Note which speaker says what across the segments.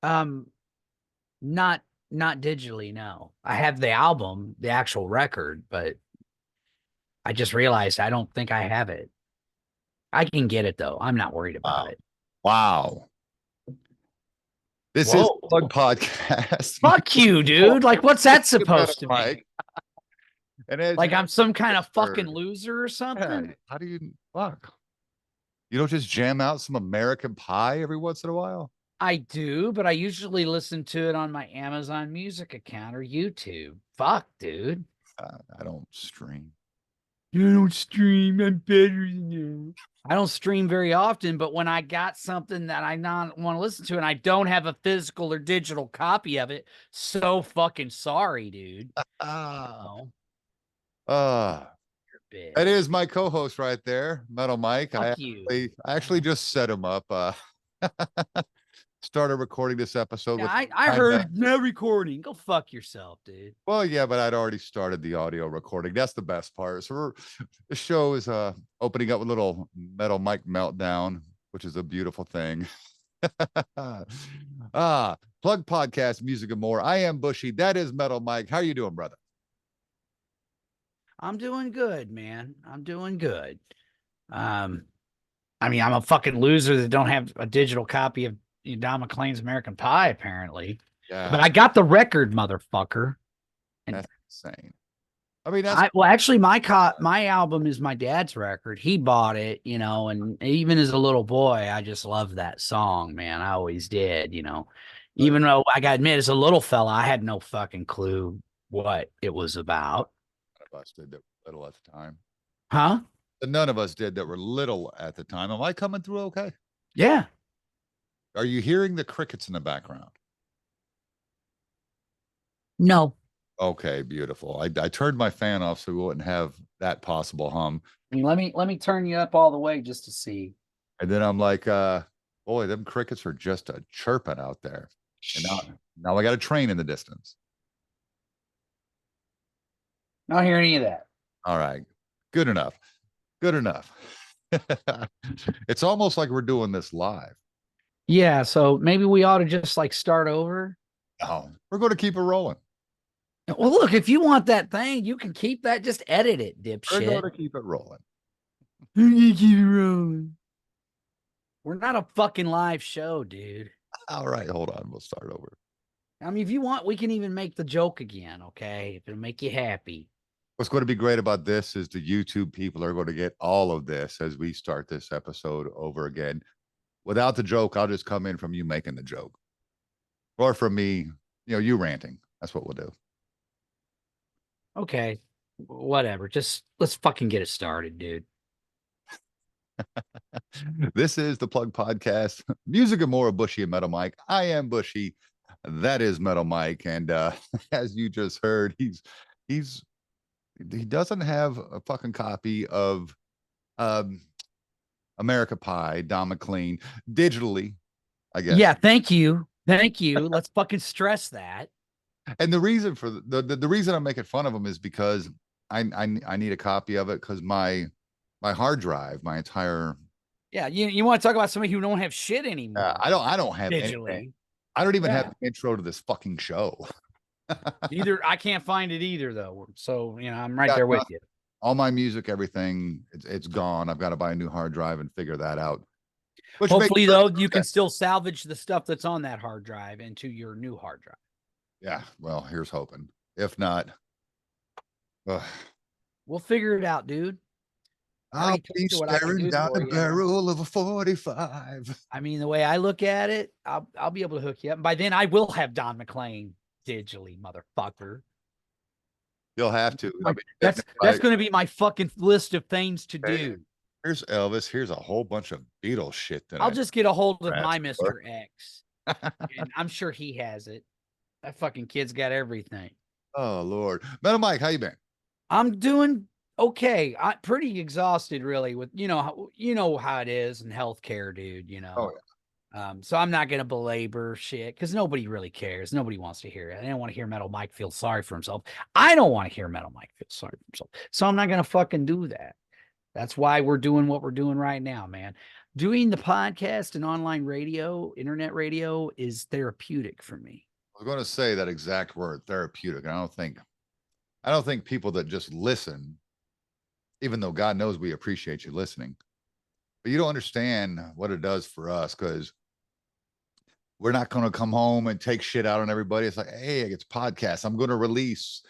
Speaker 1: Um, not not digitally, no. I have the album, the actual record, but I just realized I don't think I have it. I can get it though. I'm not worried about
Speaker 2: Wow.
Speaker 1: it.
Speaker 2: Wow. This is
Speaker 1: Whoa.
Speaker 2: Plug Podcast.
Speaker 1: Fuck you, dude. Like, what's that
Speaker 2: Metal
Speaker 1: supposed to mean?
Speaker 2: Mike. And as
Speaker 1: Like
Speaker 2: you
Speaker 1: I'm some kind
Speaker 2: just
Speaker 1: of fucking
Speaker 2: heard,
Speaker 1: loser or
Speaker 2: yeah,
Speaker 1: something?
Speaker 2: how do you fuck? You don't just jam out some American Pie every once in a while?
Speaker 1: I do, but I usually listen to it on my Amazon Music account or YouTube. Fuck, dude.
Speaker 2: I don't stream.
Speaker 1: You don't stream. I'm better than you. I don't stream very often, but when I got something that I not want to listen to and I don't have a physical or digital copy of it, so fucking sorry, dude.
Speaker 2: Ah,
Speaker 1: Oh,
Speaker 2: ah.
Speaker 1: you're a
Speaker 2: That is
Speaker 1: bitch.
Speaker 2: my co-host right there, Metal Mike.
Speaker 1: Fuck you.
Speaker 2: I actually just set him up. Started recording this episode
Speaker 1: Yeah,
Speaker 2: with
Speaker 1: I
Speaker 2: kind of
Speaker 1: heard no recording. Go fuck yourself, dude.
Speaker 2: well, yeah, but I'd already started the audio recording. That's the best part. The show is opening up with a little Metal Mike meltdown, which is a beautiful thing. ah, Plug Podcast, Music and More. I am Bushy. That is Metal Mike. How are you doing, brother?
Speaker 1: I'm doing good, man. I'm doing good. Um, I mean, I'm a fucking loser that don't have a digital copy of Don McLean's American Pie, apparently. But
Speaker 2: Yeah,
Speaker 1: I got the record, motherfucker. And
Speaker 2: that's insane. I mean, that's
Speaker 1: I well, actually, my album is my dad's record. He bought it, and even as a little boy, I just loved that song, man. I always did.
Speaker 2: none
Speaker 1: Even though I gotta admit, as a little fella, I had no fucking clue what it was about.
Speaker 2: of us did that were little at the time.
Speaker 1: Huh?
Speaker 2: None of us did that were little at the time. Am I coming through okay?
Speaker 1: Yeah.
Speaker 2: Are you hearing the crickets in the background?
Speaker 1: No.
Speaker 2: Okay, beautiful. I turned my fan off so we wouldn't have that possible hum.
Speaker 1: I mean, let me turn you up all the way just to see.
Speaker 2: And then I'm like, boy, them crickets are just a chirping out there. And now I got a train in the distance.
Speaker 1: Not hear any of that.
Speaker 2: All right. Good enough. Good enough. It's almost like we're doing this live.
Speaker 1: Yeah, so maybe we ought to just like start over.
Speaker 2: No, we're going to keep it rolling.
Speaker 1: Well, look, if you want that thing, you can keep that. Just edit it,
Speaker 2: We're going
Speaker 1: dipshit.
Speaker 2: to keep it rolling.
Speaker 1: You keep it rolling. We're not a fucking live show, dude.
Speaker 2: All right, hold on. We'll start over.
Speaker 1: I mean, if you want, we can even make the joke again, okay? If it'll make you happy.
Speaker 2: What's going to be great about this is the YouTube people are going to get all of this as we start this episode over again. Without the joke, I'll just come in from you making the joke or from me, you ranting. That's what we'll do.
Speaker 1: Okay, whatever. Just let's fucking get it started, dude.
Speaker 2: This is the Plug Podcast, music and more of Bushy and Metal Mike. I am Bushy. That is Metal Mike. And as you just heard, he's he doesn't have a fucking copy of um America Pie, Don McLean, digitally, I guess.
Speaker 1: Yeah, thank you. Thank you. Let's fucking stress that.
Speaker 2: And the reason for the reason I'm making fun of him is because I need a copy of it because my hard drive, my entire
Speaker 1: Yeah, you want to talk about somebody who don't have shit anymore
Speaker 2: I don't have anything.
Speaker 1: digitally.
Speaker 2: I don't even have
Speaker 1: Yeah.
Speaker 2: the intro to this fucking show.
Speaker 1: Either I can't find it either though. So, I'm right
Speaker 2: Got
Speaker 1: there with
Speaker 2: nothing.
Speaker 1: you.
Speaker 2: All my music, everything, it's gone. I've got to buy a new hard drive and figure that out. Which makes
Speaker 1: Hopefully though, you can
Speaker 2: sense.
Speaker 1: still salvage the stuff that's on that hard drive into your new hard drive.
Speaker 2: Yeah, well, here's hoping. If not, ugh,
Speaker 1: We'll figure it out, dude. I
Speaker 2: I'll
Speaker 1: already told
Speaker 2: be
Speaker 1: you what I can
Speaker 2: staring
Speaker 1: do
Speaker 2: down
Speaker 1: for
Speaker 2: the
Speaker 1: you.
Speaker 2: barrel of a 45.
Speaker 1: I mean, the way I look at it, I'll be able to hook you up. By then, I will have Don McLean digitally, motherfucker.
Speaker 2: You'll have to. I
Speaker 1: Like,
Speaker 2: mean,
Speaker 1: that's going to be my fucking list of things to
Speaker 2: hey,
Speaker 1: do.
Speaker 2: here's Elvis. Here's a whole bunch of Beatles shit that
Speaker 1: I'll just get a hold of my
Speaker 2: asked for.
Speaker 1: Mr. X, and I'm sure he has it. That fucking kid's got everything.
Speaker 2: Oh Lord, Metal Mike, how you been?
Speaker 1: I'm doing okay. I'm pretty exhausted, really. With how it is in healthcare, dude.
Speaker 2: Oh
Speaker 1: So I'm not gonna belabor shit because nobody really cares. Nobody wants to hear it. They don't want to hear Metal Mike feel sorry for himself. I don't want to hear Metal Mike feel sorry for himself. So I'm not gonna fucking do that. That's why we're doing what we're doing right now, man. Doing the podcast and online radio, internet radio is therapeutic for me.
Speaker 2: I was going to say that exact word, therapeutic. I don't think people that just listen, even though God knows we appreciate you listening, but you don't understand what it does for us because we're not going to come home and take shit out on everybody. It's like, hey, it's podcast. I'm going to release,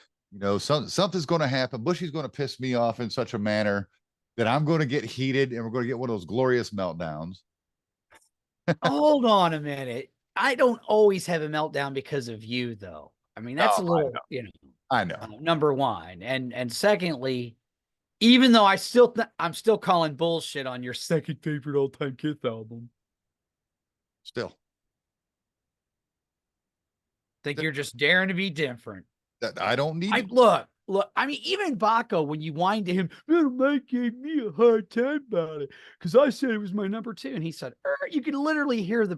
Speaker 2: something's going to happen. Bushy's going to piss me off in such a manner that I'm going to get heated and we're going to get one of those glorious meltdowns.
Speaker 1: Hold on a minute. I don't always have a meltdown because of you, though. I mean, that's
Speaker 2: No,
Speaker 1: a little,
Speaker 2: I know.
Speaker 1: number one. And secondly, even though I'm still calling bullshit on your second favorite all time Kiss album.
Speaker 2: Still,
Speaker 1: Think you're just daring to be different.
Speaker 2: that I don't need.
Speaker 1: Look. I mean, even Baco, when you wind to him, Mike gave me a hard time about it because I said it was my number 2, and he said, you can literally hear the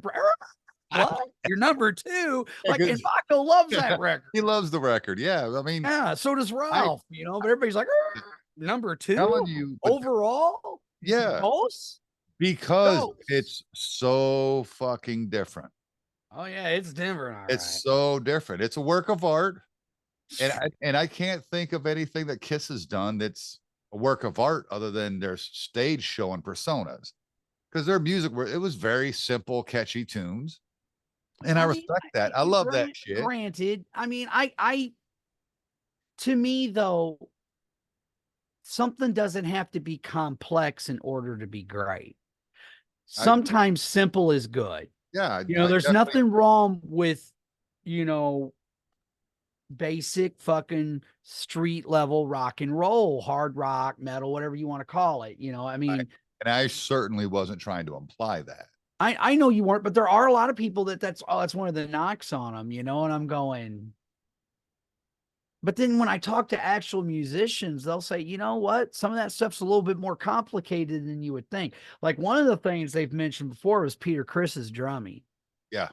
Speaker 1: what? Your number 2? Like, and Baco loves that record.
Speaker 2: He loves the record. Yeah, I mean,
Speaker 1: yeah. So does Ralph. But everybody's like, number 2
Speaker 2: telling you
Speaker 1: overall.
Speaker 2: Yeah,
Speaker 1: Ghost?
Speaker 2: because it's so fucking different.
Speaker 1: Oh yeah, it's different. All
Speaker 2: It's
Speaker 1: right.
Speaker 2: so different. It's a work of art. And I can't think of anything that Kiss has done that's a work of art other than their stage show and personas. Because their music it was very simple, catchy tunes. And I respect that. I love that shit.
Speaker 1: Granted, I mean, I to me though, something doesn't have to be complex in order to be great. Sometimes simple is good.
Speaker 2: Yeah.
Speaker 1: There's nothing wrong with, basic fucking street level rock and roll, hard rock, metal, whatever you want to call it. I mean,
Speaker 2: and I certainly wasn't trying to imply that.
Speaker 1: I know you weren't, but there are a lot of people that's one of the knocks on them, and I'm going. But then when I talk to actual musicians, they'll say, you know what? Some of that stuff's a little bit more complicated than you would think. Like one of the things they've mentioned before was Peter Criss's drumming.
Speaker 2: Yeah.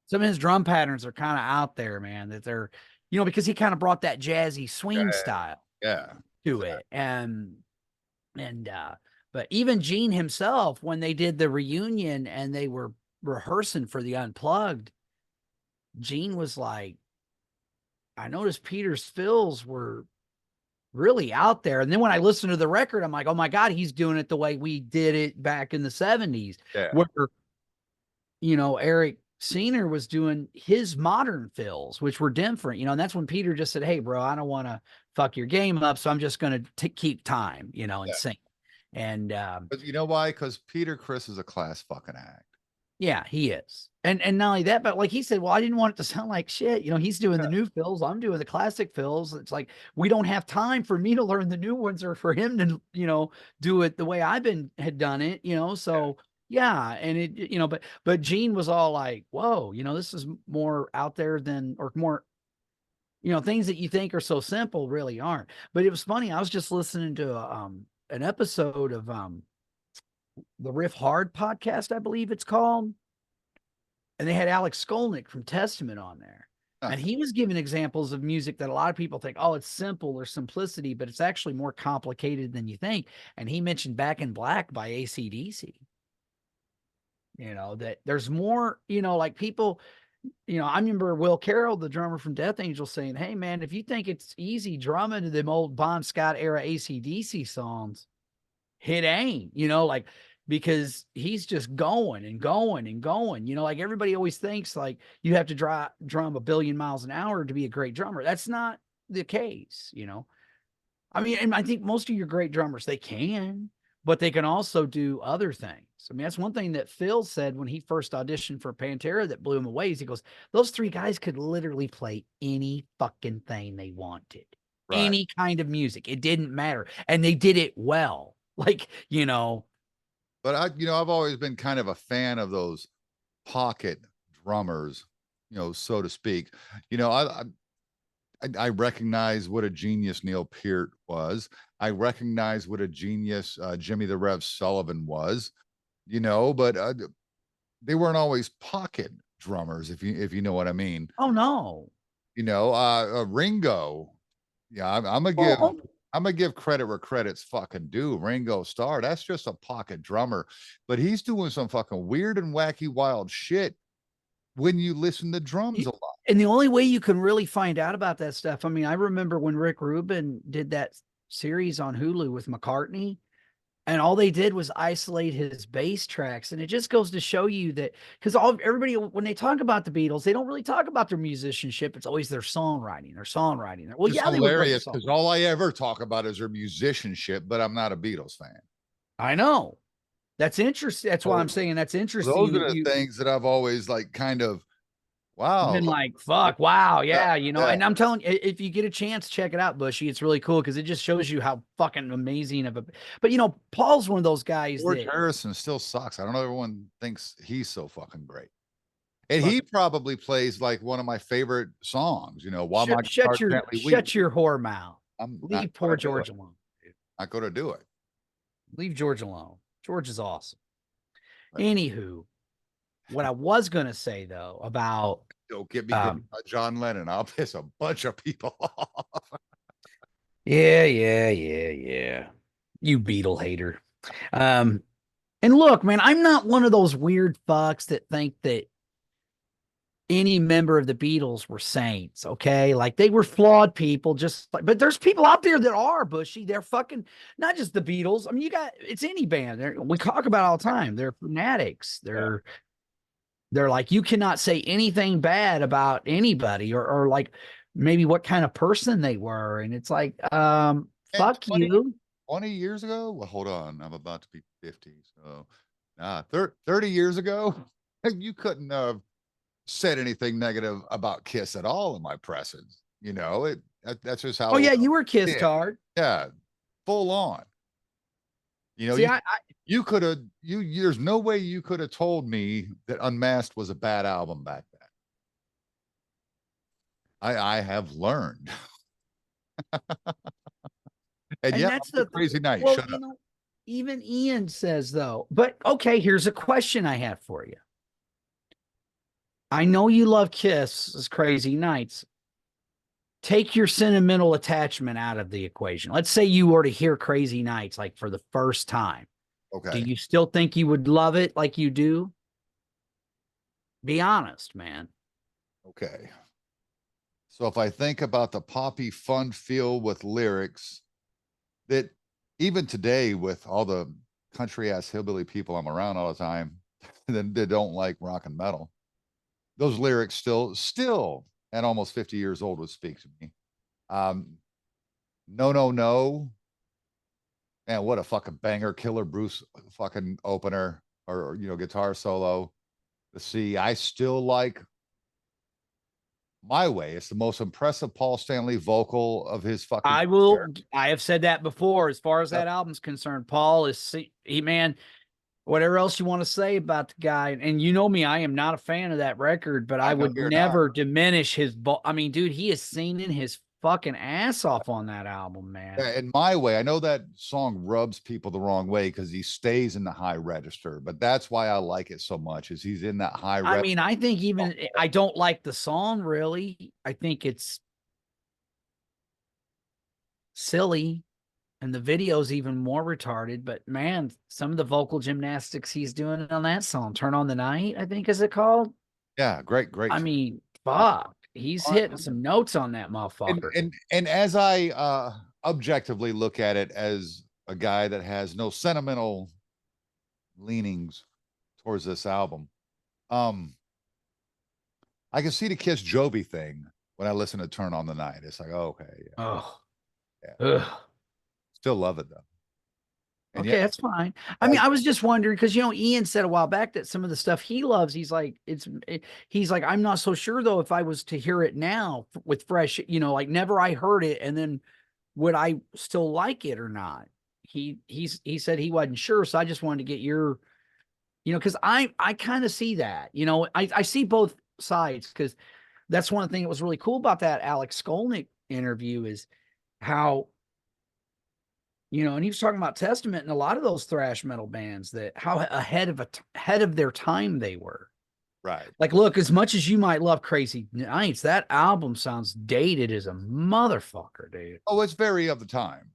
Speaker 1: Some of his drum patterns are kind of out there, man, that they're, because he kind of brought that jazzy swing style to it. But even Gene himself, when they did the reunion and they were rehearsing for the Unplugged, Gene was like, I noticed Peter's fills were really out there. And then when I listened to the record, I'm like, oh my God, he's doing it the way we did it back in the 70s.
Speaker 2: Yeah.
Speaker 1: Where, Eric Senior was doing his modern fills, which were different, and that's when Peter just said, hey, bro, I don't want to fuck your game up. So I'm just going to keep time, and sing. And,
Speaker 2: but you know why? Because Peter Criss is a class fucking act.
Speaker 1: Yeah, he is. And not only that, but like he said, well, I didn't want it to sound like shit. He's doing the new fills. I'm doing the classic fills. It's like, we don't have time for me to learn the new ones or for him to, do it the way had done it, so yeah. And it, but Gene was all like, whoa, this is more out there than, or more, things that you think are so simple really aren't. But it was funny. I was just listening to an episode of the Riff Hard podcast, I believe it's called. And they had Alex Skolnick from Testament on there. And he was giving examples of music that a lot of people think, oh, it's simple or simplicity, but it's actually more complicated than you think. And he mentioned Back in Black by AC/DC. That there's more, like people, I remember Will Carroll, the drummer from Death Angel, saying, hey, man, if you think it's easy drumming to them old Bon Scott era AC/DC songs, it ain't, like, because he's just going and going and going, like everybody always thinks like you have to drum 1 billion miles an hour to be a great drummer. That's not the case, I mean, and I think most of your great drummers, they can, but they can also do other things. I mean, that's one thing that Phil said when he first auditioned for Pantera that blew him away. He goes, those 3 guys could literally play any fucking thing they wanted, any kind of music. It didn't matter. And they did it well. Like,
Speaker 2: But I've always been kind of a fan of those pocket drummers, so to speak. I recognize what a genius Neil Peart was. I recognize what a genius Jimmy the Rev Sullivan was, but they weren't always pocket drummers, if you know what I mean.
Speaker 1: Oh no.
Speaker 2: Ringo. Yeah, I'm gonna give I'm gonna give credit where credit's fucking due. Ringo Starr, that's just a pocket drummer, but he's doing some fucking weird and wacky, wild shit when you listen to drums a lot.
Speaker 1: And the only way you can really find out about that stuff, I mean, I remember when Rick Rubin did that series on Hulu with McCartney, and all they did was isolate his bass tracks. And it just goes to show you that, because everybody, when they talk about the Beatles, they don't really talk about their musicianship. It's always their songwriting, their songwriting. Well,
Speaker 2: It's
Speaker 1: yeah, they were great
Speaker 2: hilarious
Speaker 1: songs.
Speaker 2: because all I ever talk about is their musicianship, but I'm not a Beatles fan.
Speaker 1: I know. That's interesting. That's why I'm
Speaker 2: So
Speaker 1: saying that's interesting
Speaker 2: those
Speaker 1: that
Speaker 2: are the things that I've always like kind of wow.
Speaker 1: been like, fuck, wow,
Speaker 2: Yeah,
Speaker 1: yeah,
Speaker 2: yeah.
Speaker 1: and I'm telling you, if you get a chance, check it out, Bushy. It's really cool because it just shows you how fucking amazing of a, but Paul's one of those guys
Speaker 2: George
Speaker 1: that,
Speaker 2: Harrison still sucks. I don't know. Everyone thinks he's so fucking great. And he
Speaker 1: fuck,
Speaker 2: probably plays like one of my favorite songs, while my guitar gently weeps.
Speaker 1: shut your whore mouth.
Speaker 2: I'm not
Speaker 1: Leave poor
Speaker 2: gonna do it.
Speaker 1: George alone.
Speaker 2: Not gonna do it.
Speaker 1: Leave George alone. George is awesome.
Speaker 2: But
Speaker 1: Anywho, what I was gonna say though about
Speaker 2: don't get me going about John Lennon. I'll piss a bunch of people off.
Speaker 1: yeah. You Beatle hater. And look, man, I'm not one of those weird fucks that think that any member of the Beatles were saints, okay? Like they were flawed people, but there's people out there that are Bushy. They're fucking not just the Beatles. I mean, it's any band. We talk about it all the time. They're fanatics. They're like, you cannot say anything bad about anybody or like maybe what kind of person they were. And it's like,
Speaker 2: And
Speaker 1: fuck
Speaker 2: 20,
Speaker 1: you.
Speaker 2: 20 years ago? Well, hold on. I'm about to be 50. So 30 years ago, you couldn't have said anything negative about Kiss at all in my presence. That's just how
Speaker 1: Oh
Speaker 2: it
Speaker 1: yeah,
Speaker 2: was.
Speaker 1: you were kissed
Speaker 2: Yeah,
Speaker 1: hard.
Speaker 2: yeah, full on.
Speaker 1: See,
Speaker 2: You could have there's no way you could have told me that Unmasked was a bad album back then. I have learned. And
Speaker 1: and
Speaker 2: yeah,
Speaker 1: that's
Speaker 2: I'm a crazy night.
Speaker 1: well,
Speaker 2: Shut up.
Speaker 1: even Ian says though, but okay, here's a question I have for you. I know you love Kiss's Crazy Nights. Take your sentimental attachment out of the equation. Let's say you were to hear Crazy Nights like for the first time. Do
Speaker 2: Okay.
Speaker 1: you still think you would love it like you do? Be honest, man.
Speaker 2: Okay. So if I think about the poppy fun feel with lyrics that even today with all the country ass hillbilly people I'm around all the time, then they don't like rock and metal. Those lyrics still at almost 50 years old would speak to me. Um, no, no, no. Man, what a fucking banger, Killer Bruce fucking opener or guitar solo. Let's see. I still like My Way. It's the most impressive Paul Stanley vocal of his fucking career.
Speaker 1: I have said that before. As far as
Speaker 2: Yep.
Speaker 1: that album's concerned, Paul is man. Whatever else you want to say about the guy, and you know me, I am not a fan of that record, but
Speaker 2: I
Speaker 1: I
Speaker 2: know
Speaker 1: would
Speaker 2: you're not.
Speaker 1: never diminish his. I mean, dude, he is singing his fucking ass off on that album, man.
Speaker 2: Yeah, in My Way, I know that song rubs people the wrong way because he stays in the high register, but that's why I like it so much. Is he's in that high
Speaker 1: I
Speaker 2: register?
Speaker 1: mean, I think even I don't like the song really. I think it's silly, and the video's even more retarded. But man, some of the vocal gymnastics he's doing on that song, "Turn on the Night," I think is it called.
Speaker 2: Yeah, great.
Speaker 1: I mean,
Speaker 2: Uh,
Speaker 1: fuck, he's hitting some notes on that
Speaker 2: and
Speaker 1: motherfucker.
Speaker 2: and and as I objectively look at it as a guy that has no sentimental leanings towards this album, um, I can see the Kiss Joby thing when I listen to Turn on the Night. It's like, oh, okay, yeah,
Speaker 1: Oh,
Speaker 2: yeah.
Speaker 1: ugh.
Speaker 2: Still love it though. And yeah,
Speaker 1: Okay, that's fine. I mean,
Speaker 2: like
Speaker 1: I was just wondering because Ian said a while back that some of the stuff he loves, he's like, I'm not so sure though if I was to hear it now with fresh, like never I heard it, and then would I still like it or not? He said he wasn't sure, so I just wanted to get your, because I kind of see that, I see both sides because that's one thing that was really cool about that Alex Skolnick interview is how and he was talking about Testament and a lot of those thrash metal bands that how ahead of their time they were.
Speaker 2: right.
Speaker 1: Like, look, as much as you might love Crazy Nights, that album sounds dated as a motherfucker, dude.
Speaker 2: Oh, it's very of the time.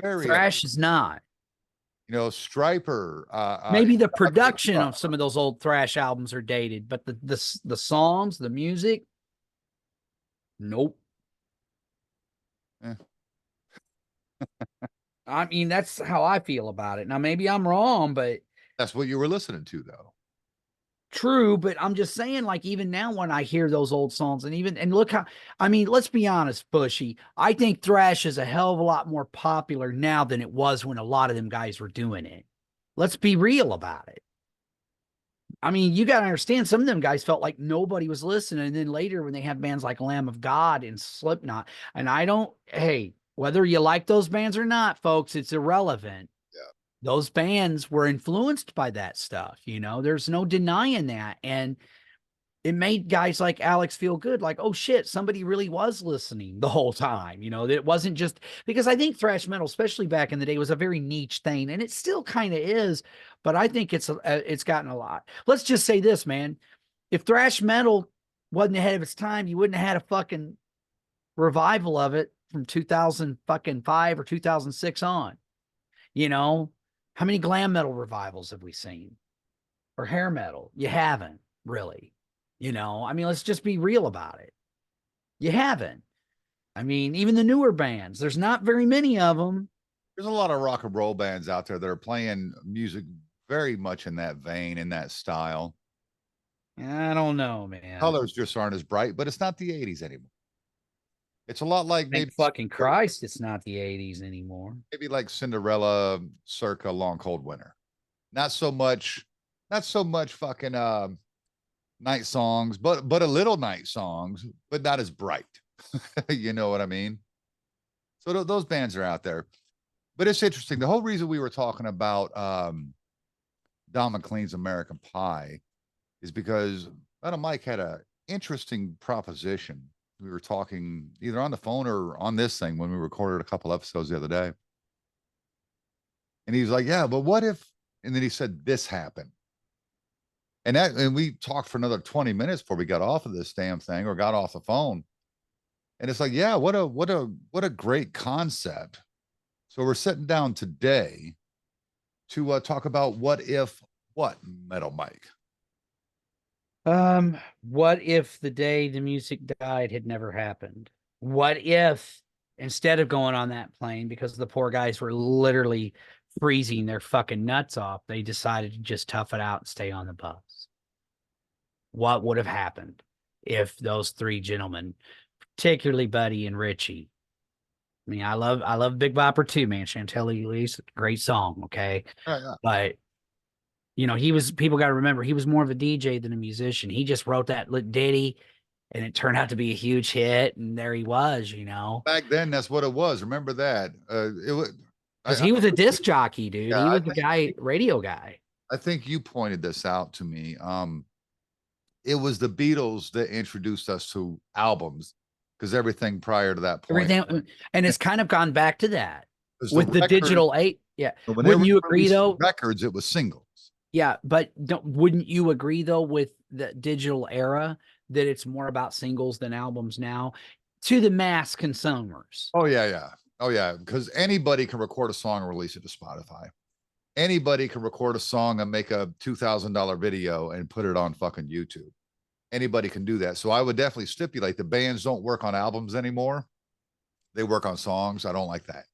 Speaker 2: Very,
Speaker 1: Thrash is not.
Speaker 2: you know, Striper.
Speaker 1: Maybe the production of some of those old thrash albums are dated, but the songs, the music, nope.
Speaker 2: eh,
Speaker 1: I mean, that's how I feel about it. Now, maybe I'm wrong, but
Speaker 2: that's what you were listening to, though.
Speaker 1: true. But I'm just saying, like, even now when I hear those old songs, and look how, I mean, let's be honest, Bushy. I think thrash is a hell of a lot more popular now than it was when a lot of them guys were doing it. Let's be real about it. I mean, you got to understand, some of them guys felt like nobody was listening. And then later, when they have bands like Lamb of God and Slipknot, and I don't, hey, whether you like those bands or not, folks, it's irrelevant.
Speaker 2: Yeah.
Speaker 1: Those bands were influenced by that stuff. There's no denying that. And it made guys like Alex feel good, like, oh shit, somebody really was listening the whole time. That it wasn't just because I think thrash metal, especially back in the day, was a very niche thing, and it still kind of is. But I think it's gotten a lot. Let's just say this, man: if thrash metal wasn't ahead of its time, you wouldn't have had a fucking revival of it from 2005 or 2006 on. How many glam metal revivals have we seen, or hair metal? You haven't really. I mean, let's just be real about it. You haven't. I mean, even the newer bands, there's not very many of them.
Speaker 2: There's a lot of rock and roll bands out there that are playing music very much in that vein, in that style.
Speaker 1: I don't know, man.
Speaker 2: Colors just aren't as bright, but it's not the 80s anymore. It's a lot like
Speaker 1: Thank fucking Christ it's not the 80s anymore.
Speaker 2: maybe like Cinderella circa Long Cold Winter. Not so much, fucking night songs, but a little night songs, but not as bright. You know what I mean? So those bands are out there. But it's interesting. The whole reason we were talking about Don McLean's American Pie is because Metal Mike had a interesting proposition. We were talking either on the phone or on this thing when we recorded a couple episodes the other day. And he was like, yeah, but what if, and then he said, this happened. And we talked for another 20 minutes before we got off of this damn thing or got off the phone. And it's like, yeah, what a great concept. So we're sitting down today to talk about what Metal Mike.
Speaker 1: What if the day the music died had never happened? What if instead of going on that plane, because the poor guys were literally freezing their fucking nuts off, they decided to just tough it out and stay on the bus? What would have happened if those three gentlemen, particularly Buddy and Richie? I mean, I love Big Bopper too, man. Chantilly Elise, great song, okay?
Speaker 2: Yeah.
Speaker 1: But people got to remember, he was more of a DJ than a musician. He just wrote that ditty and it turned out to be a huge hit. And there he was,
Speaker 2: Back then, that's what it was. Remember that. It was
Speaker 1: because he was a disc jockey, dude.
Speaker 2: Yeah,
Speaker 1: he was the radio guy.
Speaker 2: I think you pointed this out to me. It was the Beatles that introduced us to albums because everything prior to that point,
Speaker 1: and it's kind of gone back to that with the
Speaker 2: record,
Speaker 1: digital 8. Yeah.
Speaker 2: Wouldn't
Speaker 1: you agree though?
Speaker 2: Records, it was singles.
Speaker 1: Yeah, but wouldn't you agree though with the digital era that it's more about singles than albums now to the mass consumers?
Speaker 2: Oh yeah, because anybody can record a song and release it to Spotify. Anybody can record a song and make a $2,000 video and put it on fucking YouTube. Anybody can do that. So I would definitely stipulate the bands don't work on albums anymore. They work on songs. I don't like that.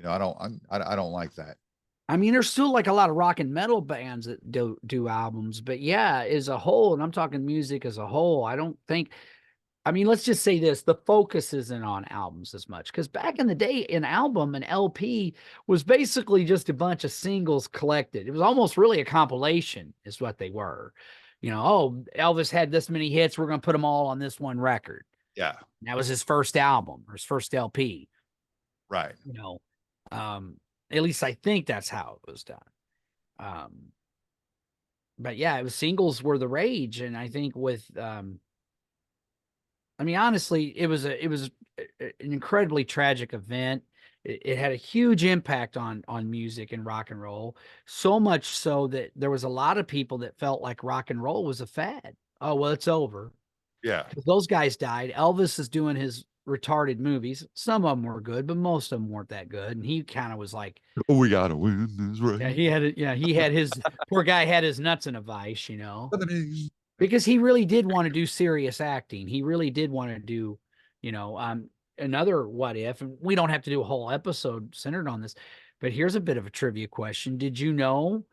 Speaker 2: I don't like that.
Speaker 1: I mean, there's still like a lot of rock and metal bands that do albums, but yeah, as a whole, and I'm talking music as a whole, I don't think, I mean, let's just say this, the focus isn't on albums as much, because back in the day, an album, an LP, was basically just a bunch of singles collected. It was almost really a compilation is what they were. Oh, Elvis had this many hits, we're going to put them all on this one record.
Speaker 2: Yeah.
Speaker 1: That was his first album or his first LP.
Speaker 2: Right.
Speaker 1: At least I think that's how it was done. But yeah, it was singles were the rage. And I think with, I mean, honestly, it was an incredibly tragic event. It had a huge impact on music and rock and roll, so much so that there was a lot of people that felt like rock and roll was a fad. Oh, well, it's over.
Speaker 2: Yeah.
Speaker 1: Those guys died. Elvis is doing his retarded movies. Some of them were good, but most of them weren't that good. And he kind of was like,
Speaker 2: Oh, we gotta win this race.
Speaker 1: he had his poor guy had his nuts in a vice, because he really did want to do serious acting. He really did want to do, another what if, and we don't have to do a whole episode centered on this, but here's a bit of a trivia question. Did you know,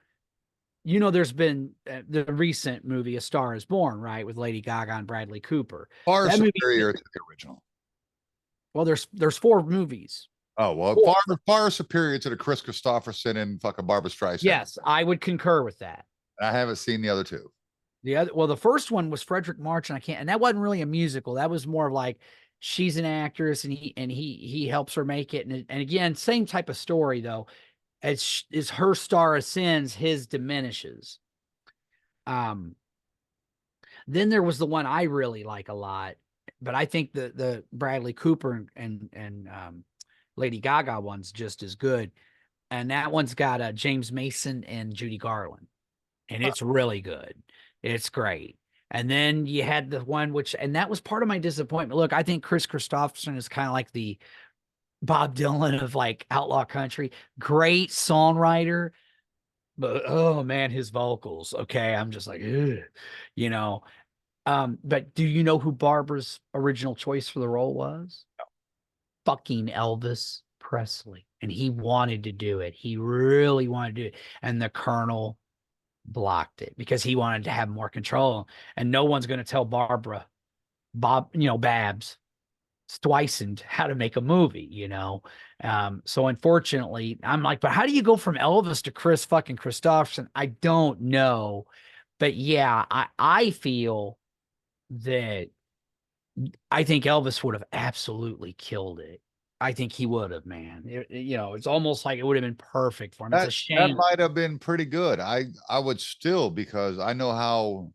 Speaker 1: there's been the recent movie A Star is Born, right? With Lady Gaga and Bradley Cooper.
Speaker 2: Far
Speaker 1: That movie,
Speaker 2: superior to the original.
Speaker 1: well, there's 4 movies.
Speaker 2: Oh, well,
Speaker 1: Four.
Speaker 2: far superior to the Chris Christopherson and fucking Barbara Streisand.
Speaker 1: Yes, I would concur with that.
Speaker 2: I haven't seen the other 2.
Speaker 1: The first one was Frederick March, and that wasn't really a musical. That was more of like she's an actress, and he helps her make it. And again, same type of story though. As her star ascends, his diminishes. Then there was the one I really like a lot, but I think the Bradley Cooper and Lady Gaga one's just as good, and that one's got James Mason and Judy Garland, and it's really good. It's great. And then you had the one and that was part of my disappointment. Look, I think Chris Christopherson is kind of like the Bob Dylan of like outlaw country. Great songwriter, but oh man, his vocals. Okay, I'm just like, ugh. But do you know who Barbara's original choice for the role was?
Speaker 2: No.
Speaker 1: Fucking Elvis Presley. And he wanted to do it. He really wanted to do it. And the Colonel blocked it because he wanted to have more control. And no one's going to tell Babs Stuyvesant how to make a movie, So unfortunately, I'm like, but how do you go from Elvis to Chris fucking Christopherson? I don't know. But yeah, I feel that I think Elvis would have absolutely killed it. I think he would have, man. It's almost like it would have been perfect for him. It's a shame.
Speaker 2: That might have been pretty good. I would still, because I know how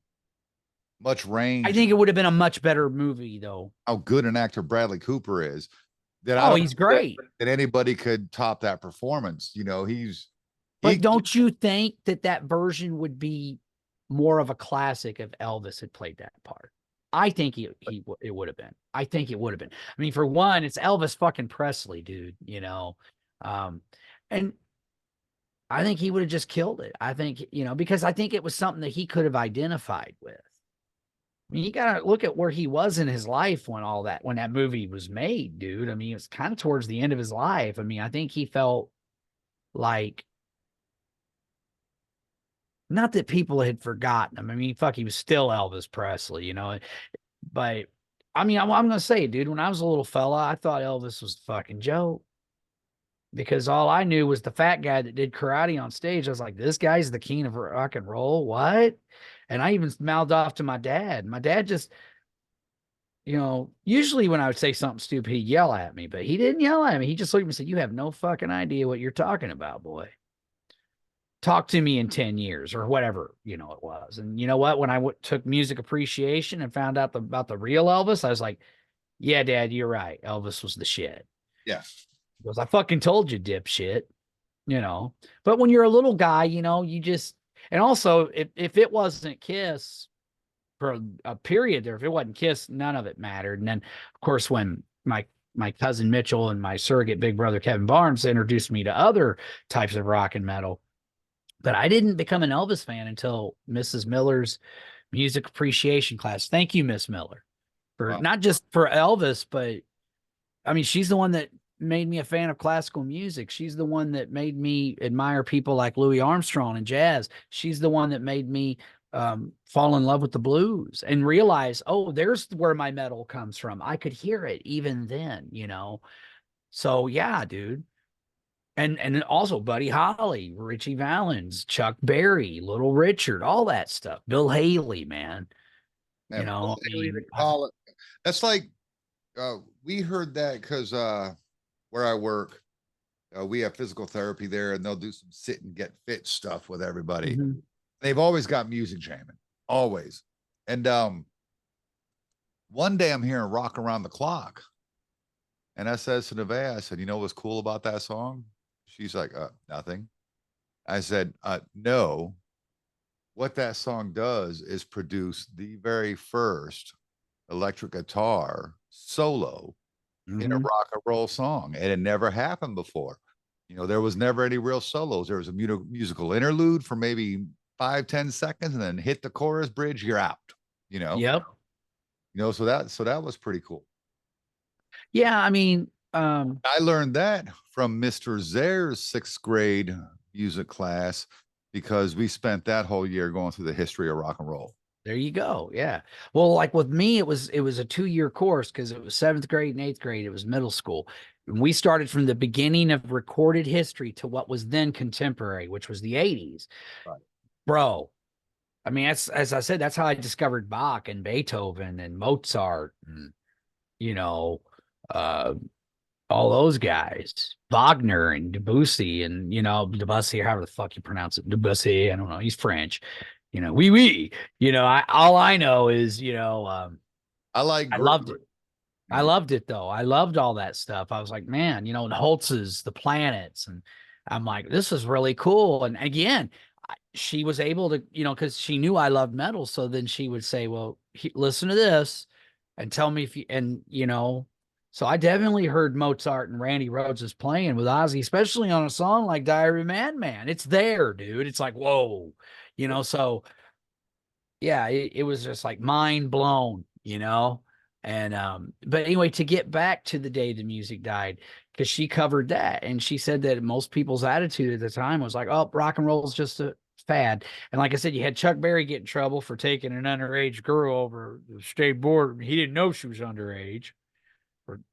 Speaker 2: much range.
Speaker 1: I think it would have been a much better movie, though.
Speaker 2: How good an actor Bradley Cooper is. That
Speaker 1: he's great.
Speaker 2: That anybody could top that performance.
Speaker 1: But don't you think that version would be more of a classic if Elvis had played that part? I think it would have been. I think it would have been. I mean, for one, it's Elvis fucking Presley, dude, and I think he would have just killed it. I think, because I think it was something that he could have identified with. I mean, you got to look at where he was in his life when that movie was made, dude. I mean, it was kind of towards the end of his life. I mean, I think he felt like, not that people had forgotten him. I mean, fuck, he was still Elvis Presley, but I mean, I'm going to say, dude, when I was a little fella, I thought Elvis was the fucking joke, because all I knew was the fat guy that did karate on stage. I was like, this guy's the king of rock and roll. What? And I even mouthed off to my dad. My dad just, usually when I would say something stupid, he'd yell at me, but he didn't yell at me. He just looked at me and said, you have no fucking idea what you're talking about, boy. Talk to me in 10 years or whatever, it was. And you know what? When I took music appreciation and found out about the real Elvis, I was like, yeah, Dad, you're right. Elvis was the shit.
Speaker 2: Yeah.
Speaker 1: Because I fucking told you, dipshit, But when you're a little guy, you just, and also if it wasn't Kiss for a period there, if it wasn't Kiss, none of it mattered. And then, of course, when my cousin Mitchell and my surrogate big brother Kevin Barnes introduced me to other types of rock and metal, but I didn't become an Elvis fan until Mrs. Miller's music appreciation class. Thank you, Miss Miller, for not just for Elvis, but I mean, she's the one that made me a fan of classical music. She's the one that made me admire people like Louis Armstrong and jazz. She's the one that made me fall in love with the blues and realize, oh, there's where my metal comes from. I could hear it even then, So yeah, dude. And also Buddy Holly, Richie Valens, Chuck Berry, Little Richard, all that stuff. Bill Haley, man.
Speaker 2: Bill Haley, that's like we heard that because where I work, we have physical therapy there, and they'll do some sit and get fit stuff with everybody. Mm-hmm. They've always got music jamming, always. And one day I'm hearing Rock Around the Clock. And I says to Nevaeh, I said, you know what's cool about that song? She's like, nothing. I said, no. What that song does is produce the very first electric guitar solo in a rock and roll song, and it never happened before. You know, there was never any real solos. There was a musical interlude for maybe 5-10 seconds, and then hit the chorus bridge, you're out. You know,
Speaker 1: Yep.
Speaker 2: so that was pretty cool.
Speaker 1: Yeah, I mean,
Speaker 2: I learned that from Mr. Zare's sixth grade music class because we spent that whole year going through the history of rock and roll.
Speaker 1: there you go. Yeah. Well, like with me, it was a 2-year course because it was 7th grade and 8th grade. It was middle school. And we started from the beginning of recorded history to what was then contemporary, which was the 80s.
Speaker 2: Right.
Speaker 1: Bro, I mean, as I said, that's how I discovered Bach and Beethoven and Mozart and, you know, uh, all those guys, Wagner and Debussy and, Debussy, however the fuck you pronounce it, Debussy. I don't know. He's French, oui, oui. All I know is,
Speaker 2: I like
Speaker 1: I
Speaker 2: Greek.
Speaker 1: loved it. I loved it though. I loved all that stuff. I was like, man, and Holtz's The Planets. And I'm like, this is really cool. And again, she was able to, because she knew I loved metal. So then she would say, well, listen to this and tell me if you, and, so I definitely heard Mozart and Randy Rhoads is playing with Ozzy, especially on a song like Diary of a Madman. It's there, dude. It's like, whoa, so yeah, it was just like mind blown, And but anyway, to get back to the day the music died, because she covered that and she said that most people's attitude at the time was like, oh, rock and roll is just a fad. And like I said, you had Chuck Berry get in trouble for taking an underage girl over the state board. He didn't know she was underage.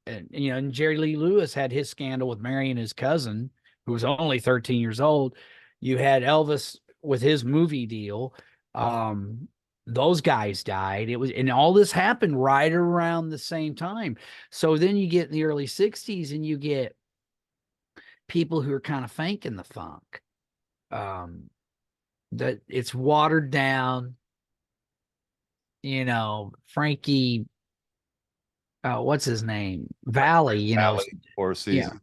Speaker 1: And Jerry Lee Lewis had his scandal with marrying his cousin, who was only 13 years old. You had Elvis with his movie deal. Those guys died. And all this happened right around the same time. So then you get in the early 60s and you get people who are kind of faking the funk. That it's watered down, Frankie, what's his name? Valley,
Speaker 2: Four
Speaker 1: yeah.
Speaker 2: Seasons.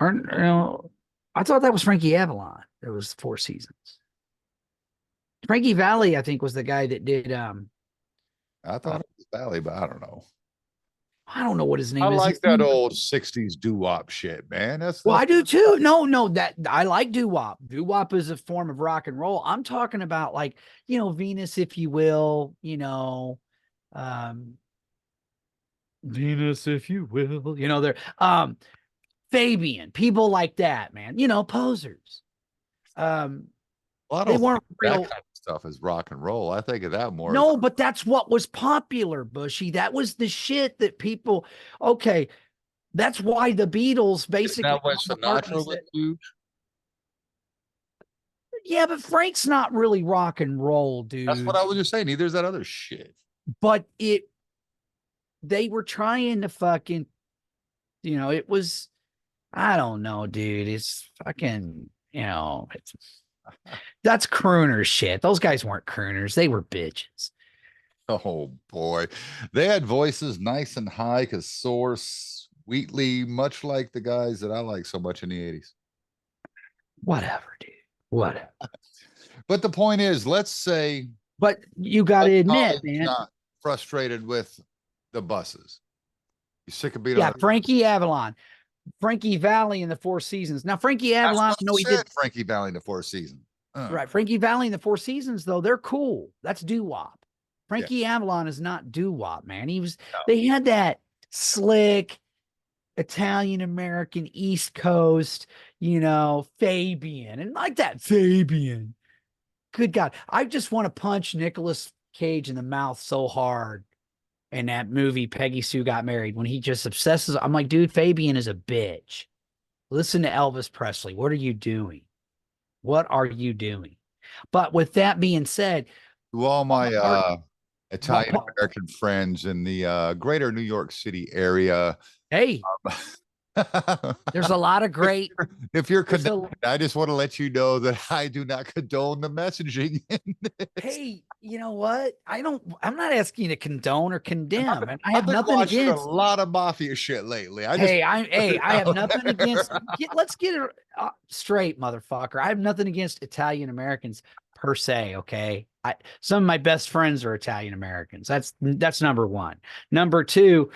Speaker 1: Or, I thought that was Frankie Avalon. It was Four Seasons. Frankie Valli, I think, was the guy that did.
Speaker 2: I thought it was Valley, but I don't know.
Speaker 1: I don't know what his name
Speaker 2: I
Speaker 1: is.
Speaker 2: like that old 60s doo-wop shit, man.
Speaker 1: Well, I do too. No, that I like doo-wop. Doo-wop is a form of rock and roll. I'm talking about like, Venus, if you will, Venus, if you will, they're Fabian, people like that, man, posers.
Speaker 2: Well,
Speaker 1: They weren't real.
Speaker 2: That kind of stuff is rock and roll. I think of that more.
Speaker 1: No, but that's what was popular, Bushy. That was the shit that people. Okay, that's why the Beatles basically.
Speaker 2: That when Sinatra was huge.
Speaker 1: Yeah, but Frank's not really rock and roll, dude.
Speaker 2: That's what I was just saying. Neither is that other shit.
Speaker 1: But they were trying to fucking, it was. I don't know, dude. It's fucking, it's. That's crooner shit. Those guys weren't crooners. They were bitches.
Speaker 2: Oh boy. They had voices nice and high, because soar sweetly, much like the guys that I like so much in the 80s.
Speaker 1: Whatever, dude. Whatever.
Speaker 2: But the point is, let's say.
Speaker 1: But you got to admit, man.
Speaker 2: Not frustrated with the buses. You sick of being
Speaker 1: on Frankie Avalon. Frankie Valli in the Four Seasons. Now, Frankie Avalon,
Speaker 2: he did Frankie Valli in the Four Seasons.
Speaker 1: Right. Frankie Valli in the Four Seasons, though, they're cool. That's doo-wop. Frankie Avalon is not doo-wop, man. They had that slick Italian American East Coast, Fabian, and like that Fabian. Good God. I just want to punch Nicolas Cage in the mouth so hard in that movie Peggy Sue Got Married, when he just obsesses. I'm like, dude, Fabian is a bitch. Listen to Elvis Presley. What are you doing? What are you doing? But with that being said,
Speaker 2: to all my Italian American friends in the greater New York City area,
Speaker 1: hey, there's a lot of great.
Speaker 2: If you're I just want to let you know that I do not condone the messaging in this.
Speaker 1: Hey, you know what? I'm not asking you to condone or condemn. And I have
Speaker 2: been
Speaker 1: nothing
Speaker 2: watching
Speaker 1: against
Speaker 2: a lot of mafia shit lately. I
Speaker 1: have nothing against. Let's get it straight, motherfucker. I have nothing against Italian Americans per se. Okay, some of my best friends are Italian Americans. That's number one. Number two,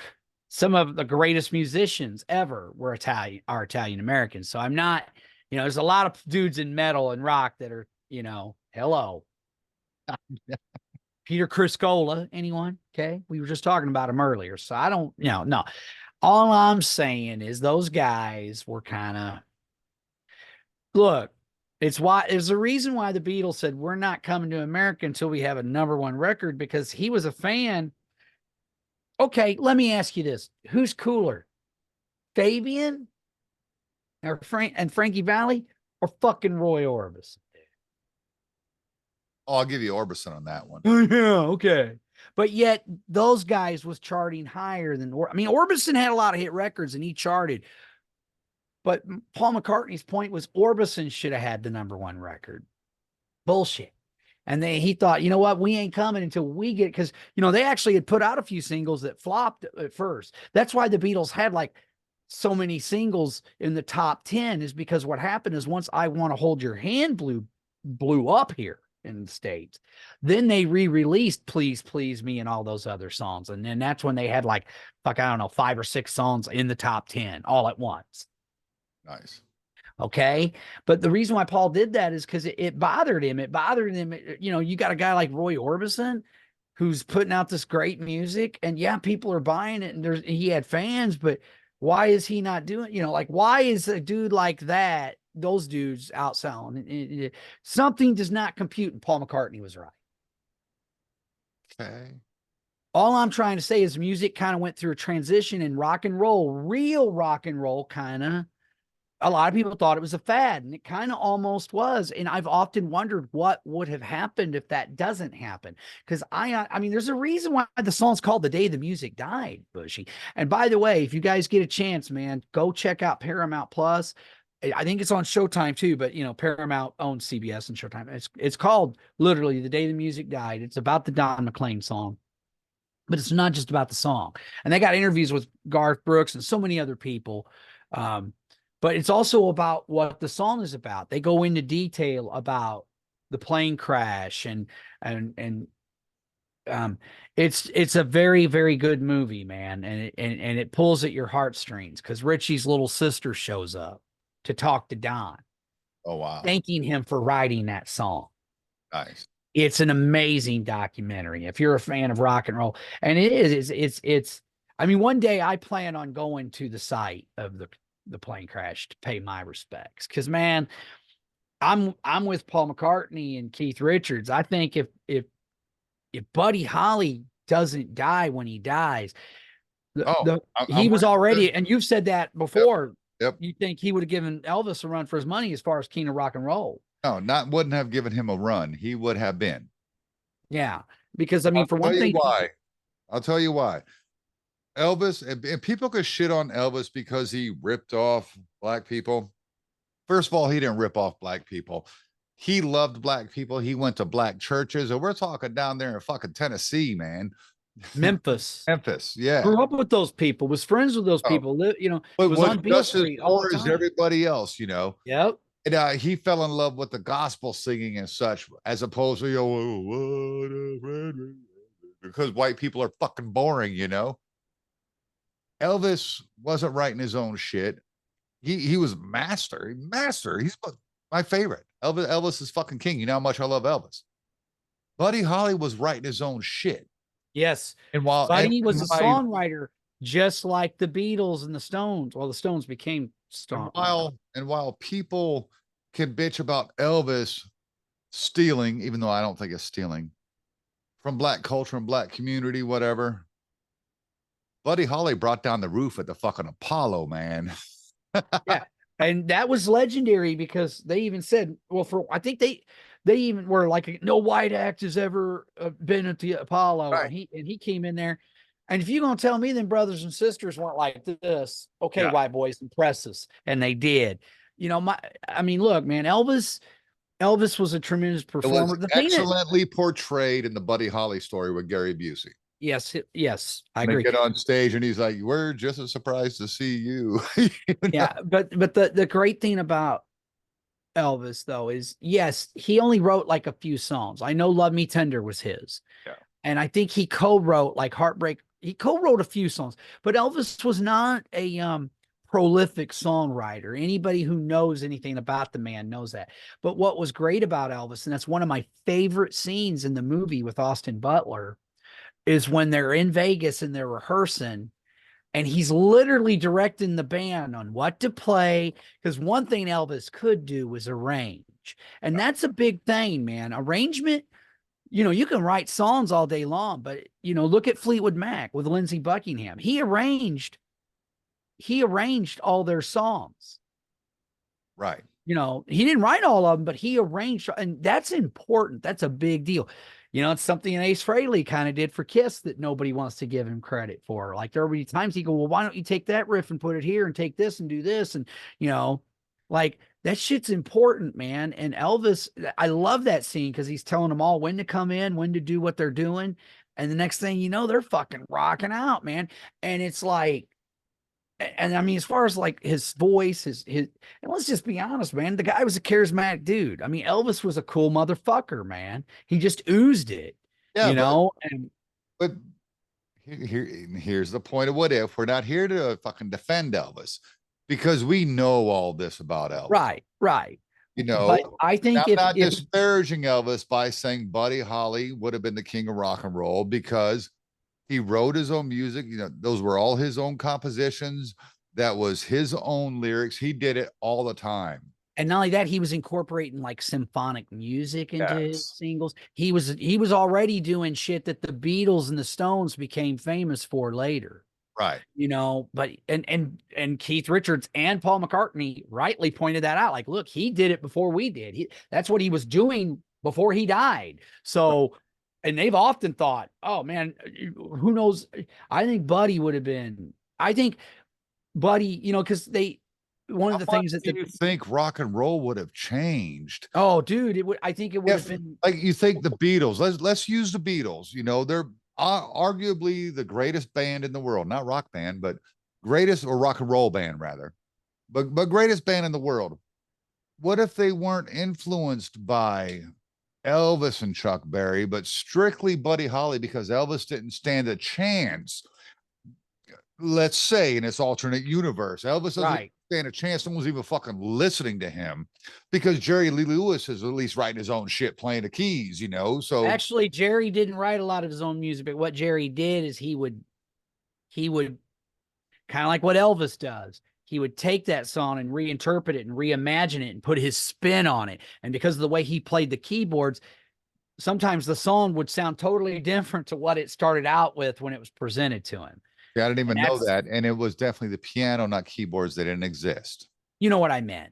Speaker 1: some of the greatest musicians ever were are Italian Americans. So I'm not, there's a lot of dudes in metal and rock that are, hello. Peter Criscola, anyone? Okay. We were just talking about him earlier. So I don't, no. All I'm saying is those guys were kind of, look, it's the reason why the Beatles said we're not coming to America until we have a #1 record, because he was a fan. Okay, let me ask you this. Who's cooler? Fabian or Frankie Valli or fucking Roy Orbison?
Speaker 2: Oh, I'll give you Orbison on that one.
Speaker 1: Yeah, okay. But yet those guys was charting higher than Orbison had a lot of hit records and he charted. But Paul McCartney's point was Orbison should have had the #1 record. Bullshit. And he thought, you know what, we ain't coming until we get, because, they actually had put out a few singles that flopped at first. That's why the Beatles had like so many singles in the top 10, is because what happened is once I Want to Hold Your Hand blew up here in the States, then they re-released Please Please Me and all those other songs. And then that's when they had like, I don't know, 5 or 6 songs in the top 10 all at once.
Speaker 2: Nice.
Speaker 1: Okay. But the reason why Paul did that is because it bothered him. It bothered him. You got a guy like Roy Orbison who's putting out this great music, and yeah, people are buying it, and he had fans, but why is he not doing, like, why is a dude like that, those dudes outselling? Something does not compute, and Paul McCartney was right.
Speaker 2: Okay.
Speaker 1: All I'm trying to say is music kind of went through a transition, in rock and roll, real rock and roll kind of, a lot of people thought it was a fad, and it kind of almost was. And I've often wondered what would have happened if that doesn't happen. Because there's a reason why the song's called The Day the Music Died, Bushy. And by the way, if you guys get a chance, man, go check out Paramount Plus. I think it's on Showtime too, but Paramount owns CBS and Showtime. It's called literally The Day the Music Died. It's about the Don McLean song, but it's not just about the song. And they got interviews with Garth Brooks and so many other people. But it's also about what the song is about. They go into detail about the plane crash, and it's a very, very good movie, man. And it pulls at your heartstrings, because Richie's little sister shows up to talk to Don.
Speaker 2: Oh, wow.
Speaker 1: Thanking him for writing that song.
Speaker 2: Nice.
Speaker 1: It's an amazing documentary if you're a fan of rock and roll. And it's one day I plan on going to the site of the plane crash to pay my respects, because, man, I'm with Paul McCartney and Keith Richards. I think if Buddy Holly doesn't die when he dies, he was already, and you've said that before.
Speaker 2: Yep.
Speaker 1: You think he would have given Elvis a run for his money as far as King of Rock and Roll?
Speaker 2: No, wouldn't have given him a run. He would have been.
Speaker 1: Yeah, because for one thing,
Speaker 2: I'll tell you why. Elvis, and people could shit on Elvis because he ripped off black people. First of all, he didn't rip off black people. He loved black people. He went to black churches, and we're talking down there in fucking Tennessee, man.
Speaker 1: Memphis,
Speaker 2: yeah.
Speaker 1: Grew up with those people, was friends with those people. Was on Beale Street all the time.
Speaker 2: As everybody else,
Speaker 1: Yep.
Speaker 2: And he fell in love with the gospel singing and such, as opposed to because white people are fucking boring, Elvis wasn't writing his own shit. He was master. He's my favorite. Elvis is fucking king. You know how much I love Elvis. Buddy Holly was writing his own shit.
Speaker 1: Yes.
Speaker 2: And while
Speaker 1: Buddy was a songwriter, just like the Beatles and the Stones. Well, the Stones became Stones.
Speaker 2: And while people can bitch about Elvis stealing, even though I don't think it's stealing, from black culture and black community, whatever, Buddy Holly brought down the roof at the fucking Apollo, man.
Speaker 1: Yeah. And that was legendary, because they even said, I think they even were like, no white act has ever been at the Apollo. Right. And he came in there. And if you're going to tell me then brothers and sisters weren't like this, okay, white boys, impress us. And they did. Look, man, Elvis was a tremendous performer.
Speaker 2: It was excellently portrayed in the Buddy Holly story with Gary Busey.
Speaker 1: Yes, I agree.
Speaker 2: Get on stage and he's like, "We're just as surprised to see you."
Speaker 1: Yeah, but the great thing about Elvis, though, is yes, he only wrote like a few songs. I know "Love Me Tender" was his, and I think he co-wrote like "Heartbreak." he co-wrote a few songs, but Elvis was not a prolific songwriter. Anybody who knows anything about the man knows that. But what was great about Elvis, and that's one of my favorite scenes in the movie with Austin Butler, is when they're in Vegas and they're rehearsing and he's literally directing the band on what to play. Because one thing Elvis could do was arrange. And that's a big thing, man. Arrangement, you can write songs all day long, but look at Fleetwood Mac with Lindsey Buckingham. He arranged all their songs.
Speaker 2: Right.
Speaker 1: He didn't write all of them, but he arranged, and that's important. That's a big deal. It's something Ace Frehley kind of did for Kiss that nobody wants to give him credit for. Like there will be times he go, well, why don't you take that riff and put it here and take this and do this? And, like that shit's important, man. And Elvis, I love that scene because he's telling them all when to come in, when to do what they're doing. And the next thing you know, they're fucking rocking out, man. And it's like, and I mean, as far as like his voice, and let's just be honest, man, the guy was a charismatic dude. I mean, Elvis was a cool motherfucker, man. He just oozed it,
Speaker 2: Yeah,
Speaker 1: and
Speaker 2: but here's the point of what if. We're not here to fucking defend Elvis because we know all this about Elvis.
Speaker 1: Right. But I think
Speaker 2: I'm not disparaging Elvis by saying Buddy Holly would have been the king of rock and roll because he wrote his own music. Those were all his own compositions. That was his own lyrics. He did it all the time.
Speaker 1: And not only that, he was incorporating like symphonic music into his singles. He was already doing shit that the Beatles and the Stones became famous for later.
Speaker 2: Right.
Speaker 1: But and Keith Richards and Paul McCartney rightly pointed that out. Like, look, he did it before we did. That's what he was doing before he died. So, and they've often thought, oh man, who knows? I think Buddy would have been. I think Buddy, because one of the things that
Speaker 2: you think rock and roll would have changed.
Speaker 1: Oh, dude, I think it would have been
Speaker 2: like you think the Beatles. Let's use the Beatles. They're arguably the greatest band in the world, not rock band, but greatest or rock and roll band rather, but greatest band in the world. What if they weren't influenced by Elvis and Chuck Berry, but strictly Buddy Holly because Elvis didn't stand a chance? Let's say in this alternate universe, Elvis doesn't stand a chance. No one's even fucking listening to him because Jerry Lee Lewis is at least writing his own shit, playing the keys, So
Speaker 1: actually, Jerry didn't write a lot of his own music, but what Jerry did is he would kind of like what Elvis does. He would take that song and reinterpret it and reimagine it and put his spin on it. And because of the way he played the keyboards, sometimes the song would sound totally different to what it started out with when it was presented to him.
Speaker 2: Yeah, I didn't even know that. And it was definitely the piano, not keyboards. They didn't exist.
Speaker 1: You know what I meant.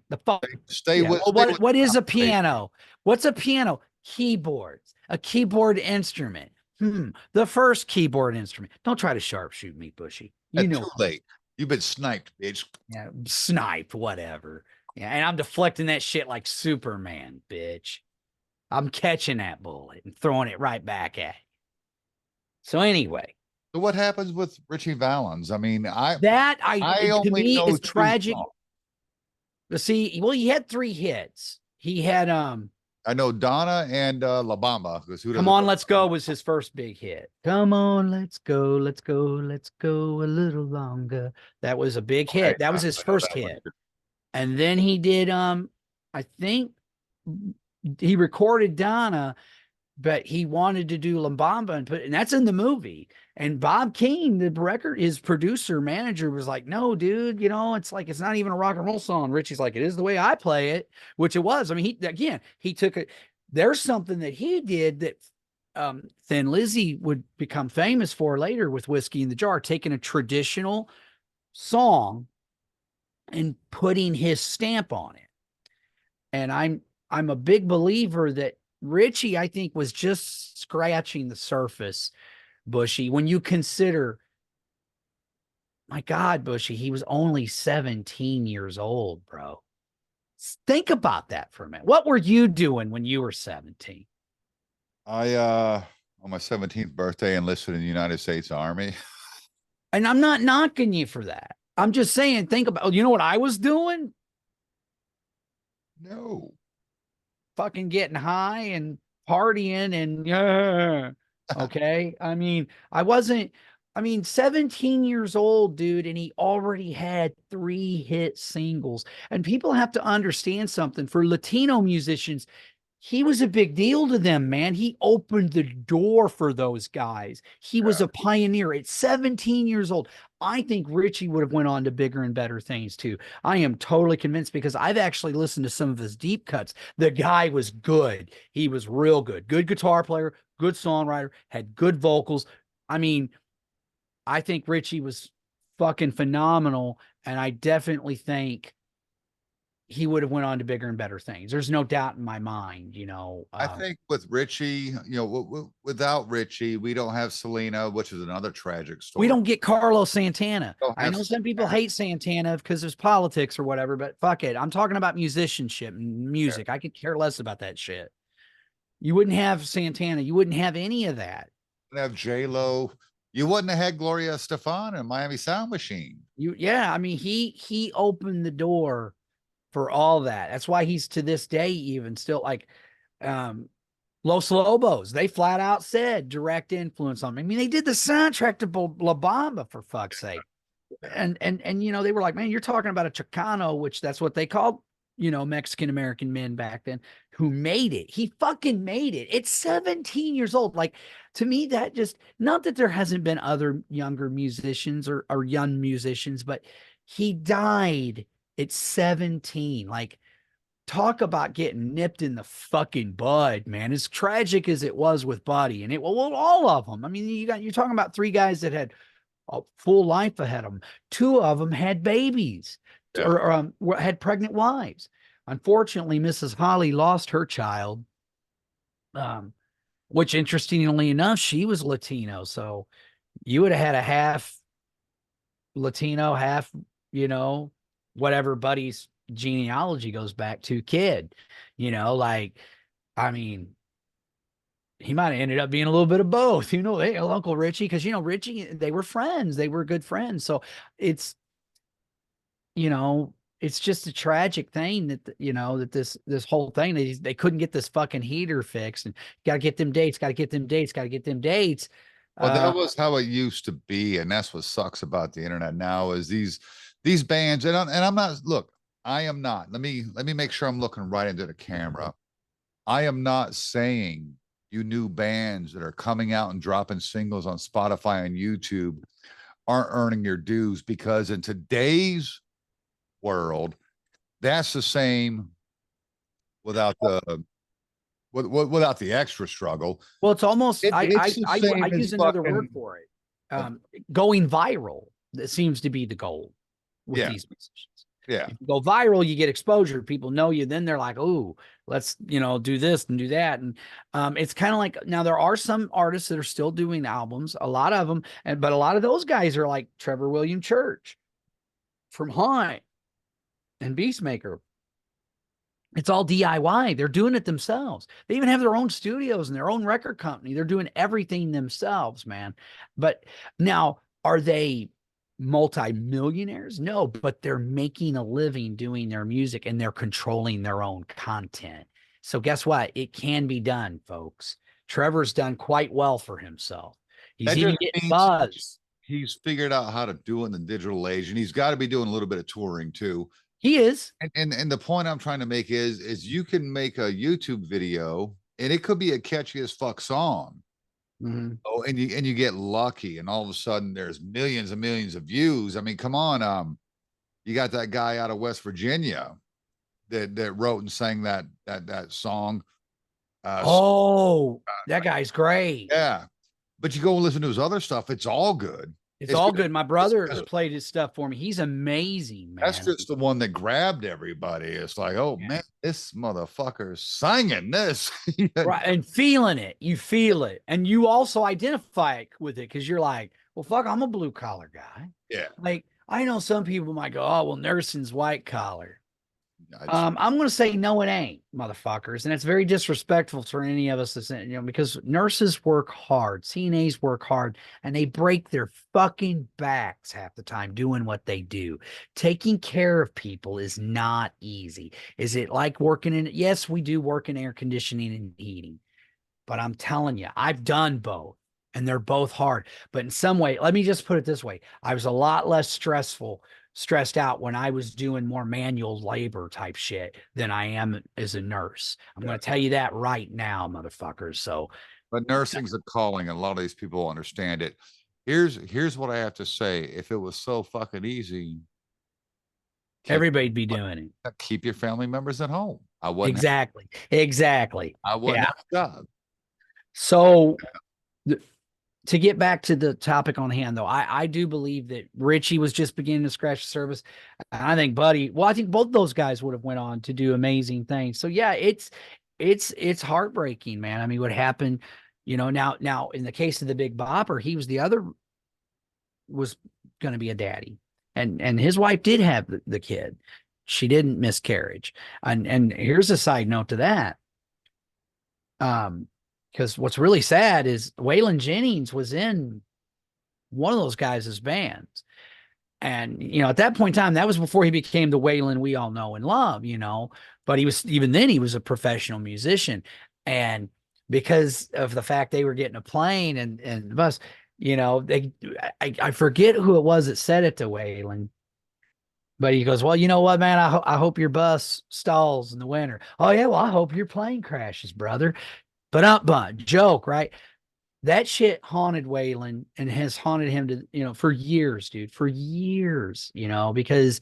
Speaker 2: Stay with
Speaker 1: what is a piano? What's a piano? Keyboards. A keyboard instrument. The first keyboard instrument. Don't try to sharpshoot me, Bushy.
Speaker 2: Too late. You've been sniped, bitch.
Speaker 1: Yeah, sniped, whatever. Yeah, and I'm deflecting that shit like Superman, bitch. I'm catching that bullet and throwing it right back at you. So anyway.
Speaker 2: So what happens with Richie Valens? I mean, I
Speaker 1: to
Speaker 2: only
Speaker 1: me
Speaker 2: know
Speaker 1: is tragic. See, he had 3 hits. He had
Speaker 2: I know Donna and La Bamba.
Speaker 1: Come On, Let's Go was his first big hit. Come on, let's go, let's go, let's go a little longer. That was a big hit. That was his first hit. And then he did I think he recorded Donna, but he wanted to do La Bamba and that's in the movie. And Bob Keane, his producer manager, was like, no, dude, it's like, it's not even a rock and roll song. Richie's like, it is the way I play it, which it was. I mean, he took it. There's something that he did that Thin Lizzy would become famous for later with Whiskey in the Jar, taking a traditional song and putting his stamp on it. And I'm a big believer that Richie, I think, was just scratching the surface, Bushy, when you consider, my God, Bushy, he was only 17 years old, bro. Think about that for a minute. What were you doing when you were 17?
Speaker 2: I, on my 17th birthday, enlisted in the United States Army.
Speaker 1: And I'm not knocking you for that. I'm just saying, think about, you know what I was doing?
Speaker 2: No.
Speaker 1: Fucking getting high and partying and okay. I mean, I wasn't, I mean, 17 years old, dude, and he already had 3 hit singles. And people have to understand something. For Latino musicians, he was a big deal to them, man. He opened the door for those guys. He was
Speaker 2: Yeah.
Speaker 1: a pioneer at 17 years old. I think Richie would have went on to bigger and better things too. I am totally convinced because I've actually listened to some of his deep cuts. The guy was good. He was real good. Good guitar player, good songwriter, had good vocals. I mean, I think Richie was fucking phenomenal, and I definitely think he would have went on to bigger and better things. There's no doubt in my mind, you know.
Speaker 2: I think with Richie, without Richie, we don't have Selena, which is another tragic
Speaker 1: We
Speaker 2: story.
Speaker 1: don't get Carlos Santana.
Speaker 2: We don't
Speaker 1: I
Speaker 2: have
Speaker 1: know some people hate Santana because there's politics or whatever, but fuck it. I'm talking about musicianship and music. I could care less about that shit. You wouldn't have Santana. You wouldn't have any of that.
Speaker 2: have J Lo. You wouldn't have had Gloria Stefan and Miami Sound Machine.
Speaker 1: Yeah, I mean, he opened the door for all that. That's why he's to this day even still like um Los Lobos. They flat out said direct influence on me. I mean, they did the soundtrack to La Bamba for fuck's sake. And you know, they were like, man, you're talking about a Chicano, which that's what they called, you know, Mexican American men back then, who made it. He fucking made it. It's 17 years old. Like, to me, that just, not that there hasn't been other younger musicians or young musicians, but he died at 17. Like, talk about getting nipped in the fucking bud, man. As tragic as it was with Buddy, and well, all of them. I mean, you're talking about 3 guys that had a full life ahead of them. 2 of them had babies
Speaker 2: Yeah.
Speaker 1: or had pregnant wives. Unfortunately, Mrs. Holly lost her child, um, which interestingly enough, she was Latino. So you would have had a half Latino, half, you know, whatever Buddy's genealogy goes back to kid, you know, like, I mean, he might have ended up being a little bit of both, you know, hey, Uncle Richie, because, you know, Richie, they were friends, they were good friends. So it's, you know, it's just a tragic thing that, you know, that this whole thing, they couldn't get this fucking heater fixed and got to get them dates, got to get them dates, got to get them dates.
Speaker 2: Well, that was how it used to be, and that's what sucks about the internet now is these bands. And I'm not. Look, I am not. Let me make sure I'm looking right into the camera. I am not saying you new bands that are coming out and dropping singles on Spotify and YouTube aren't earning your dues because in today's world, that's the same without the without the extra struggle.
Speaker 1: Well, it's almost
Speaker 2: It's the
Speaker 1: I
Speaker 2: same as
Speaker 1: use another word
Speaker 2: fucking
Speaker 1: for it. Going viral. That seems to be the goal with
Speaker 2: yeah,
Speaker 1: these musicians.
Speaker 2: yeah.
Speaker 1: If you go viral, you get exposure. People know you. Then they're like, "Oh, let's do this and do that." And it's kind of like now there are some artists that are still doing albums. A lot of them, but a lot of those guys are like Trevor William Church from Haunt and Beastmaker. It's all DIY. They're doing it themselves. They even have their own studios and their own record company. They're doing everything themselves, man. But now, are they multimillionaires? No, but they're making a living doing their music and they're controlling their own content. So guess what? It can be done, folks. Trevor's done quite well for himself. He's
Speaker 2: That
Speaker 1: even
Speaker 2: just
Speaker 1: getting
Speaker 2: means
Speaker 1: buzz.
Speaker 2: he's figured out how to do it in the digital age, and he's got to be doing a little bit of touring too.
Speaker 1: He is.
Speaker 2: And the point I'm trying to make is you can make a YouTube video and it could be a catchy as fuck song.
Speaker 1: Mm-hmm.
Speaker 2: Oh, and you get lucky, and all of a sudden there's millions and millions of views. I mean, come on, you got that guy out of West Virginia that wrote and sang that song.
Speaker 1: Oh, that guy's great.
Speaker 2: Yeah, but you go and listen to his other stuff; it's all good.
Speaker 1: It's
Speaker 2: It's
Speaker 1: all
Speaker 2: just,
Speaker 1: good. My
Speaker 2: it's
Speaker 1: brother has
Speaker 2: just
Speaker 1: played his stuff for me. He's amazing,
Speaker 2: that's
Speaker 1: man.
Speaker 2: just the one that grabbed everybody. It's like, oh
Speaker 1: Yeah.
Speaker 2: man, this motherfucker's singing this.
Speaker 1: Right. And feeling it. You feel it. And you also identify with it because you're like, well, fuck, I'm a blue collar guy.
Speaker 2: Yeah.
Speaker 1: Like, I know some people might go, oh, well, nursing's white collar.
Speaker 2: It's,
Speaker 1: I'm going to say no, it ain't, motherfuckers, and it's very disrespectful for any of us that's because nurses work hard, CNAs work hard, and they break their fucking backs half the time doing what they do. Taking care of people is not easy. Is it like working in? Yes, we do work in air conditioning and heating, but I'm telling you, I've done both. and they're both hard. But in some way, let me just put it this way. I was a lot less stressed out when I was doing more manual labor type shit than I am as a nurse. I'm going to tell you that right now, motherfuckers. So,
Speaker 2: But nursing's a calling, and a lot of these people understand it. Here's what I have to say. If it was so fucking easy, keep
Speaker 1: everybody'd be doing it.
Speaker 2: keep your family members at home.
Speaker 1: Exactly. Exactly.
Speaker 2: I wouldn't
Speaker 1: Yeah.
Speaker 2: have a job.
Speaker 1: So, to get back to the topic on hand, though, I do believe that Richie was just beginning to scratch the surface. I think Buddy, well, I think both those guys would have went on to do amazing things. So yeah, it's heartbreaking, man. I mean, what happened, now in the case of the Big Bopper, he was was going to be a daddy, and his wife did have the kid. She didn't miscarriage, and here's a side note to that. Because what's really sad is Waylon Jennings was in one of those guys' bands. And, at that point in time, that was before he became the Waylon we all know and love, but even then, he was a professional musician. And because of the fact they were getting a plane and the bus, I forget who it was that said it to Waylon, but he goes, well, you know what, man, I hope your bus stalls in the winter. Oh yeah. Well, I hope your plane crashes, brother. But joke, right? That shit haunted Waylon and has haunted him for years, dude, for years, because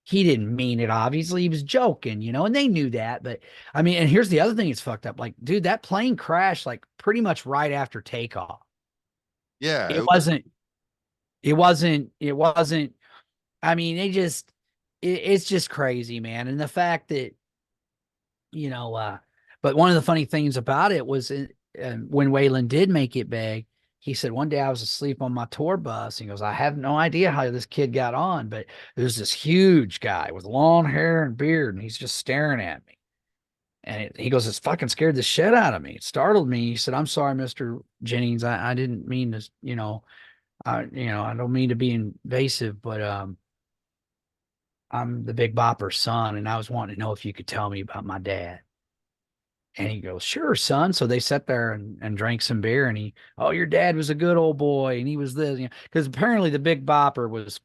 Speaker 1: he didn't mean it. Obviously, he was joking, and they knew that. But I mean, and here's the other thing that's fucked up. Like, dude, that plane crashed like pretty much right after takeoff.
Speaker 2: Yeah,
Speaker 1: It wasn't, it wasn't. I mean, it's just crazy, man. And the fact that, but one of the funny things about it was when Waylon did make it big, he said, one day I was asleep on my tour bus. And he goes, I have no idea how this kid got on, but there's this huge guy with long hair and beard, and he's just staring at me. And he goes, it's fucking scared the shit out of me. It startled me. He said, I'm sorry, Mr. Jennings. I didn't mean to, I don't mean to be invasive, but I'm the Big Bopper's son, and I was wanting to know if you could tell me about my dad. And he goes, sure, son. So they sat there and drank some beer, and oh, your dad was a good old boy. And he was this, because apparently the Big Bopper was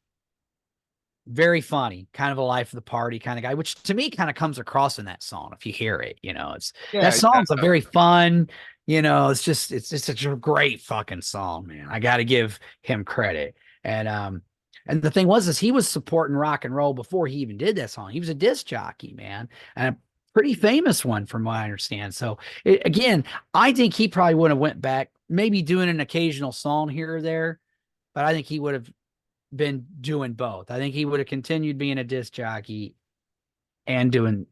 Speaker 1: very funny, kind of a life of the party kind of guy, which to me kind of comes across in that song. If you hear it, that
Speaker 2: yeah,
Speaker 1: song's a very fun, it's such a great fucking song, man. I got to give him credit. And the thing is he was supporting rock and roll before he even did that song. He was a disc jockey, man. And pretty famous one from what I understand. So again, I think he probably would have went back, maybe doing an occasional song here or there, but I think he would have been doing both. I think he would have continued being a disc jockey and doing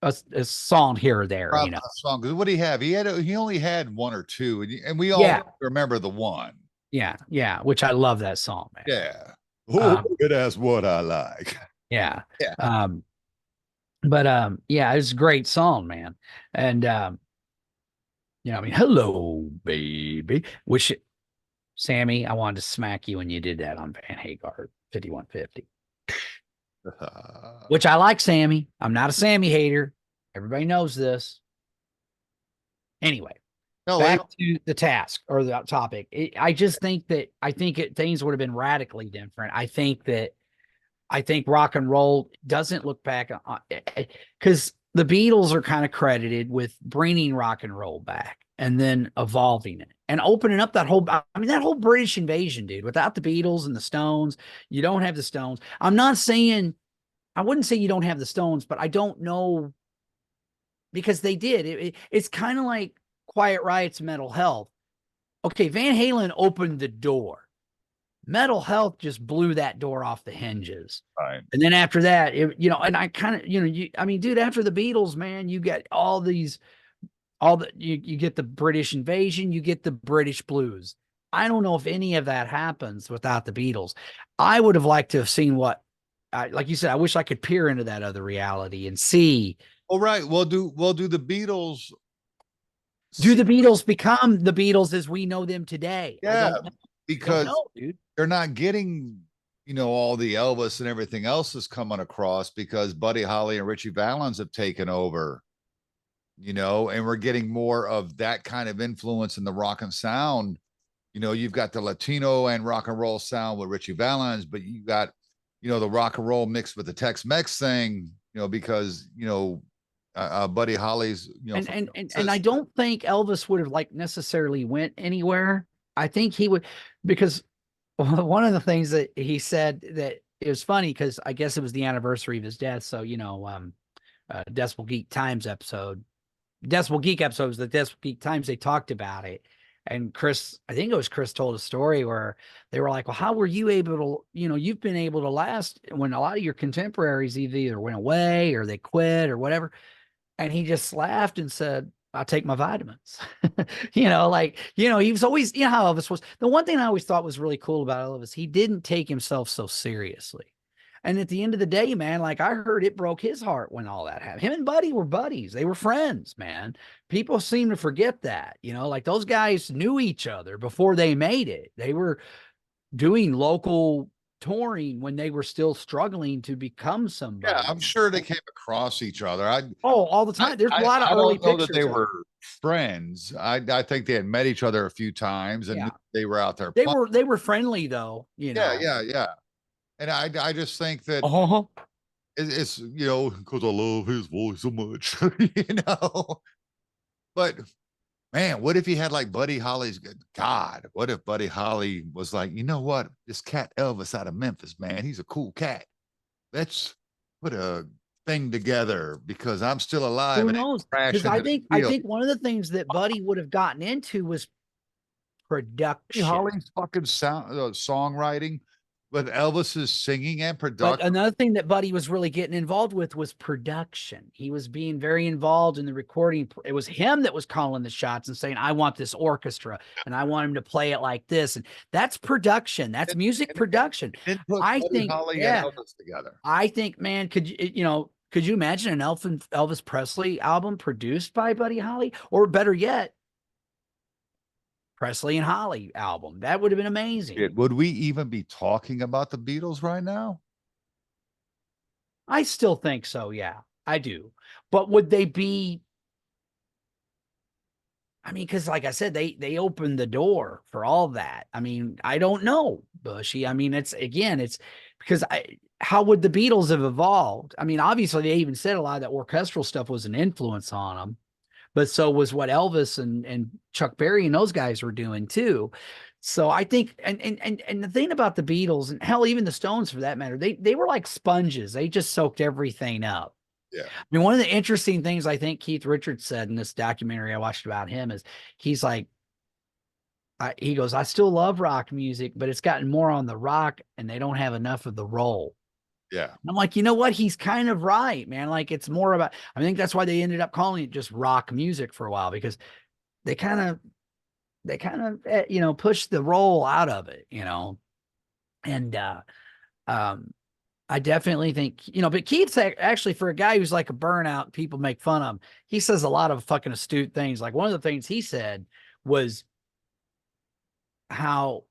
Speaker 1: a song here or there,
Speaker 2: probably a song. Because what did he have? He only had one or two, and we all remember the one.
Speaker 1: Yeah, which I love that song, man.
Speaker 2: Yeah. Oh, that's what I like.
Speaker 1: Yeah.
Speaker 2: Yeah.
Speaker 1: Yeah, it's a great song, man. And I mean, hello, baby. Sammy, I wanted to smack you when you did that on Van Hagar 5150. Which I like Sammy. I'm not a Sammy hater. Everybody knows this. Anyway, back to the task or the topic. I just think that things would have been radically different. I think rock and roll doesn't look back on, because the Beatles are kind of credited with bringing rock and roll back and then evolving it and opening up that whole British invasion, dude. Without the Beatles and the Stones, you don't have the Stones. I wouldn't say you don't have the Stones, but I don't know, because they did. It's kind of like Quiet Riot's Mental Health. Okay, Van Halen opened the door. Mental Health just blew that door off the hinges.
Speaker 2: Right.
Speaker 1: And then after that, and I kind of, dude, after the Beatles, man, you get you get the British invasion, you get the British blues. I don't know if any of that happens without the Beatles. I would have liked to have seen like you said, I wish I could peer into that other reality and see.
Speaker 2: All right. Well, do the Beatles
Speaker 1: become the Beatles as we know them today?
Speaker 2: Yeah, because
Speaker 1: dude,
Speaker 2: they're not getting, all the Elvis and everything else is coming across because Buddy Holly and Richie Valens have taken over, and we're getting more of that kind of influence in the rock and sound You know, you've got the Latino and rock and roll sound with Richie Valens, but you got, you know, the rock and roll mixed with the Tex-Mex thing, you know, because, you know, Buddy Holly's, you know,
Speaker 1: and
Speaker 2: from
Speaker 1: and and, and I
Speaker 2: Texas.
Speaker 1: don't think Elvis would have like necessarily went anywhere. I think he would, because one of the things that he said that it was funny because I guess it was the anniversary of his death. So, Decibel Geek Times episode, Decibel Geek episodes, the Decibel Geek Times, they talked about it. And Chris, I think it was Chris told a story where they were like, well, how were you able to, you've been able to last when a lot of your contemporaries either went away or they quit or whatever. And he just laughed and said, I take my vitamins. He was always, how Elvis was. The one thing I always thought was really cool about Elvis, he didn't take himself so seriously. And at the end of the day, man, like I heard it broke his heart when all that happened. Him and Buddy were buddies. They were friends, man. People seem to forget that, like those guys knew each other before they made it. They were doing local touring when they were still struggling to become
Speaker 2: Yeah,
Speaker 1: somebody.
Speaker 2: I'm sure they came across each other.
Speaker 1: Oh, all the time. There's a lot of
Speaker 2: I
Speaker 1: early
Speaker 2: don't know that they
Speaker 1: pictures of
Speaker 2: were
Speaker 1: them.
Speaker 2: friends. I think they had met each other a few times and knew
Speaker 1: Yeah.
Speaker 2: they were out there.
Speaker 1: They were friendly though,
Speaker 2: Yeah, yeah, yeah. And I just think that
Speaker 1: Uh-huh.
Speaker 2: it's, you know, because I love his voice so much, you know. But man, what if he had like Buddy Holly's God? What if Buddy Holly was like, you know what? This cat Elvis out of Memphis, man, he's a cool cat. Let's put a thing together because I'm still alive
Speaker 1: Who
Speaker 2: and
Speaker 1: knows?
Speaker 2: crash
Speaker 1: Because I
Speaker 2: into the
Speaker 1: think I
Speaker 2: field.
Speaker 1: think one of the things that Buddy would have gotten into was
Speaker 2: Buddy
Speaker 1: production.
Speaker 2: Holly's fucking sound songwriting with Elvis's singing and
Speaker 1: But
Speaker 2: production.
Speaker 1: another thing that Buddy was really getting involved with was production. He was being very involved in the recording. It was him that was calling the shots and saying, I want this orchestra and I want him to play it like this. And that's production. That's music production.
Speaker 2: Didn't put
Speaker 1: I
Speaker 2: Buddy
Speaker 1: think,
Speaker 2: Holly and
Speaker 1: yeah,
Speaker 2: Elvis together.
Speaker 1: I think, man, could you imagine an Elvis Presley album produced by Buddy Holly? Or better yet, Presley and Holly album. That would have been amazing.
Speaker 2: Would we even be talking about the Beatles right now?
Speaker 1: I still think so. Yeah, I do. But would they be? I mean, because like I said, they opened the door for all that. I mean, I don't know, Bushy. I mean, it's because how would the Beatles have evolved? I mean, obviously they even said a lot of that orchestral stuff was an influence on them, but so was what Elvis and Chuck Berry and those guys were doing too. So I think, and the thing about the Beatles and hell, even the Stones for that matter, they were like sponges. They just soaked everything up.
Speaker 2: Yeah.
Speaker 1: I mean, one of the interesting things I think Keith Richards said in this documentary I watched about him is he's like, he goes, I still love rock music, but it's gotten more on the rock and they don't have enough of the roll.
Speaker 2: Yeah.
Speaker 1: I'm like, you know what? He's kind of right, man. Like it's more about, I think that's why they ended up calling it just rock music for a while because they kind of, pushed the roll out of it, and, I definitely think, but Keith's actually for a guy who's like a burnout, people make fun of him. He says a lot of fucking astute things. Like one of the things he said was how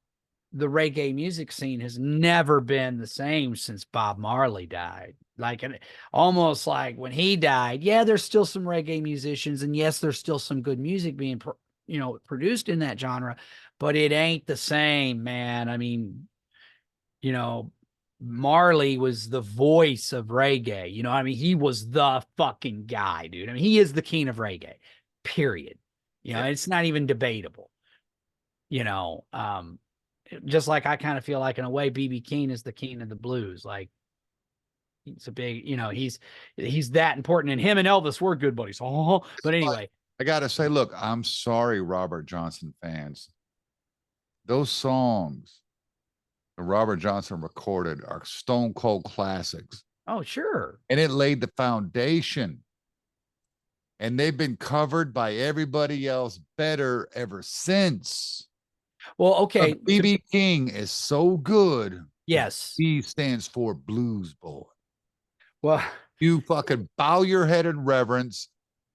Speaker 1: the reggae music scene has never been the same since Bob Marley died. Like, and almost like when he died, yeah, there's still some reggae musicians, and yes, there's still some good music being, produced in that genre, but it ain't the same, man. I mean, you know, Marley was the voice of reggae. I mean, he was the fucking guy, dude. I mean, he is the king of reggae, period.
Speaker 2: Yeah.
Speaker 1: It's not even debatable. You know, um, just like I kind of feel like in a way, BB King is the king of the blues. Like he's a big, he's that important. And him and Elvis were good buddies. Oh, but anyway,
Speaker 2: I gotta say, look, I'm sorry, Robert Johnson fans. Those songs that Robert Johnson recorded are stone cold classics.
Speaker 1: oh sure.
Speaker 2: And it laid the foundation. And they've been covered by everybody else better ever since.
Speaker 1: Well, okay.
Speaker 2: BB King is so good.
Speaker 1: Yes.
Speaker 2: He stands for Blues Boy.
Speaker 1: Well,
Speaker 2: You fucking bow your head in reverence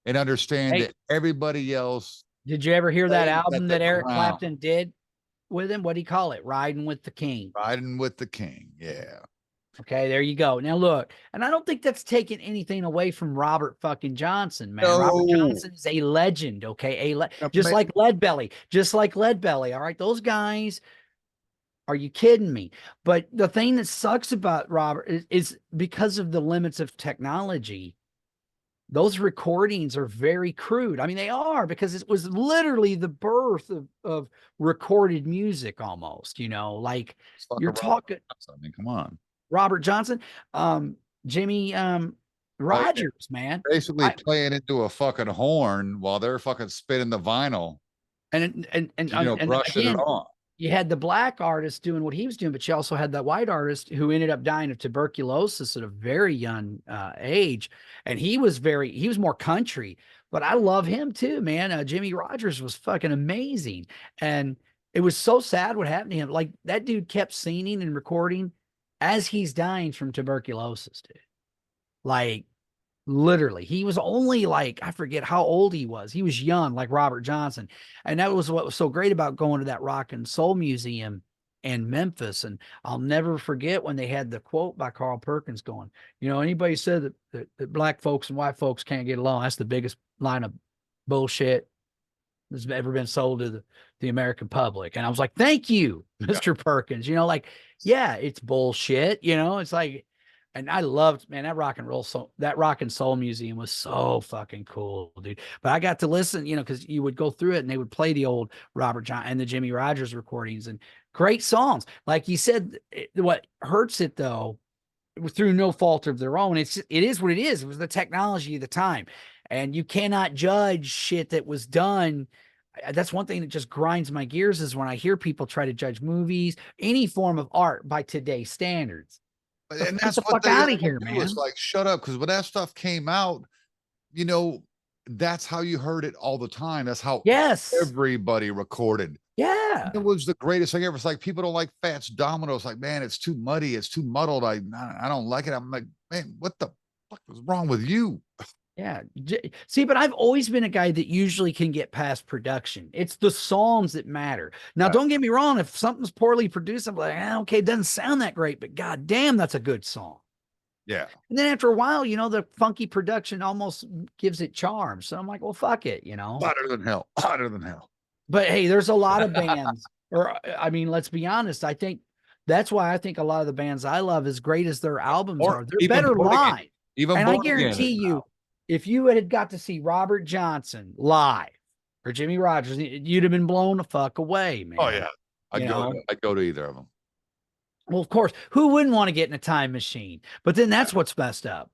Speaker 2: and understand
Speaker 1: hey,
Speaker 2: that everybody else
Speaker 1: did you ever hear that
Speaker 2: plays at
Speaker 1: album
Speaker 2: the
Speaker 1: that Eric
Speaker 2: ground.
Speaker 1: Clapton did with him? What do you call it? Riding with the King.
Speaker 2: Riding with the King. Yeah.
Speaker 1: Okay, there you go. Now look, and I don't think that's taking anything away from Robert fucking Johnson, man. Robert
Speaker 2: No,
Speaker 1: Johnson is a legend, okay? Just
Speaker 2: ama-
Speaker 1: like Leadbelly, just like Leadbelly. All right, those guys. Are you kidding me? But the thing that sucks about Robert is because of the limits of technology. Those recordings are very crude. I mean, they are because it was literally the birth of recorded music almost, like
Speaker 2: it's
Speaker 1: you're
Speaker 2: fucking Robert
Speaker 1: talking
Speaker 2: Johnson. I mean, come on.
Speaker 1: Robert Johnson, Jimmy
Speaker 2: Play,
Speaker 1: Rogers, man.
Speaker 2: basically
Speaker 1: I
Speaker 2: playing into a fucking horn while they're fucking spinning the vinyl,
Speaker 1: and
Speaker 2: brushing it
Speaker 1: again,
Speaker 2: off.
Speaker 1: you had the black artist doing what he was doing, but you also had that white artist who ended up dying of tuberculosis at a very young age. And he was more country, but I love him too, man. Jimmy Rogers was fucking amazing. And it was so sad what happened to him. Like that dude kept singing and recording as he's dying from tuberculosis, dude. Like literally, he was only like, I forget how old he was. He was young, like Robert Johnson. And that was what was so great about going to that rock and soul museum in Memphis. And I'll never forget when they had the quote by Carl Perkins going, anybody said that black folks and white folks can't get along. That's the biggest line of bullshit that's ever been sold to the American public. And I was like, thank you,
Speaker 2: Yeah.
Speaker 1: Mr. Perkins. Yeah, it's bullshit. It's like, and I loved, man, that rock and soul museum was so fucking cool, dude. But I got to listen, because you would go through it and they would play the old Robert John and the Jimmy Rogers recordings and great songs. Like you said, what hurts it though, through no fault of their own. It is what it is. It was the technology of the time. And you cannot judge shit that was done. That's one thing that just grinds my gears is when I hear people try to judge movies, any form of art by today's standards.
Speaker 2: And
Speaker 1: Get
Speaker 2: that's
Speaker 1: the
Speaker 2: what
Speaker 1: fuck
Speaker 2: they
Speaker 1: out of
Speaker 2: all
Speaker 1: here,
Speaker 2: do. It's
Speaker 1: man.
Speaker 2: like, shut up. Because when that stuff came out, you know, that's how you heard it all the time. That's how
Speaker 1: Yes.
Speaker 2: everybody recorded.
Speaker 1: Yeah.
Speaker 2: It was the greatest thing ever. It's like people don't like Fats Domino's. Like, man, it's too muddy. It's too muddled. I don't like it. I'm like, man, what the fuck is wrong with you?
Speaker 1: Yeah. See, but I've always been a guy that usually can get past production. It's the songs that matter. Now,
Speaker 2: Yeah.
Speaker 1: don't get me wrong. If something's poorly produced, I'm like, okay, it doesn't sound that great, but god damn, that's a good song.
Speaker 2: Yeah.
Speaker 1: And then after a while, the funky production almost gives it charm. So I'm like, well, fuck it.
Speaker 2: Hotter than hell. Hotter than hell.
Speaker 1: But hey, there's a lot of bands, or I mean, let's be honest. I think that's why I think a lot of the bands I love, as great as their albums
Speaker 2: Or
Speaker 1: are, they're
Speaker 2: even
Speaker 1: better
Speaker 2: born again.
Speaker 1: live.
Speaker 2: Even
Speaker 1: And I
Speaker 2: born again
Speaker 1: guarantee
Speaker 2: is
Speaker 1: you,
Speaker 2: now.
Speaker 1: if you had got to see Robert Johnson live or Jimmy Rogers, you'd have been blown the fuck away,
Speaker 2: Oh
Speaker 1: man.
Speaker 2: yeah.
Speaker 1: You know,
Speaker 2: I'd go to either of them.
Speaker 1: well, of course, who wouldn't want to get in a time machine? But then that's what's messed up.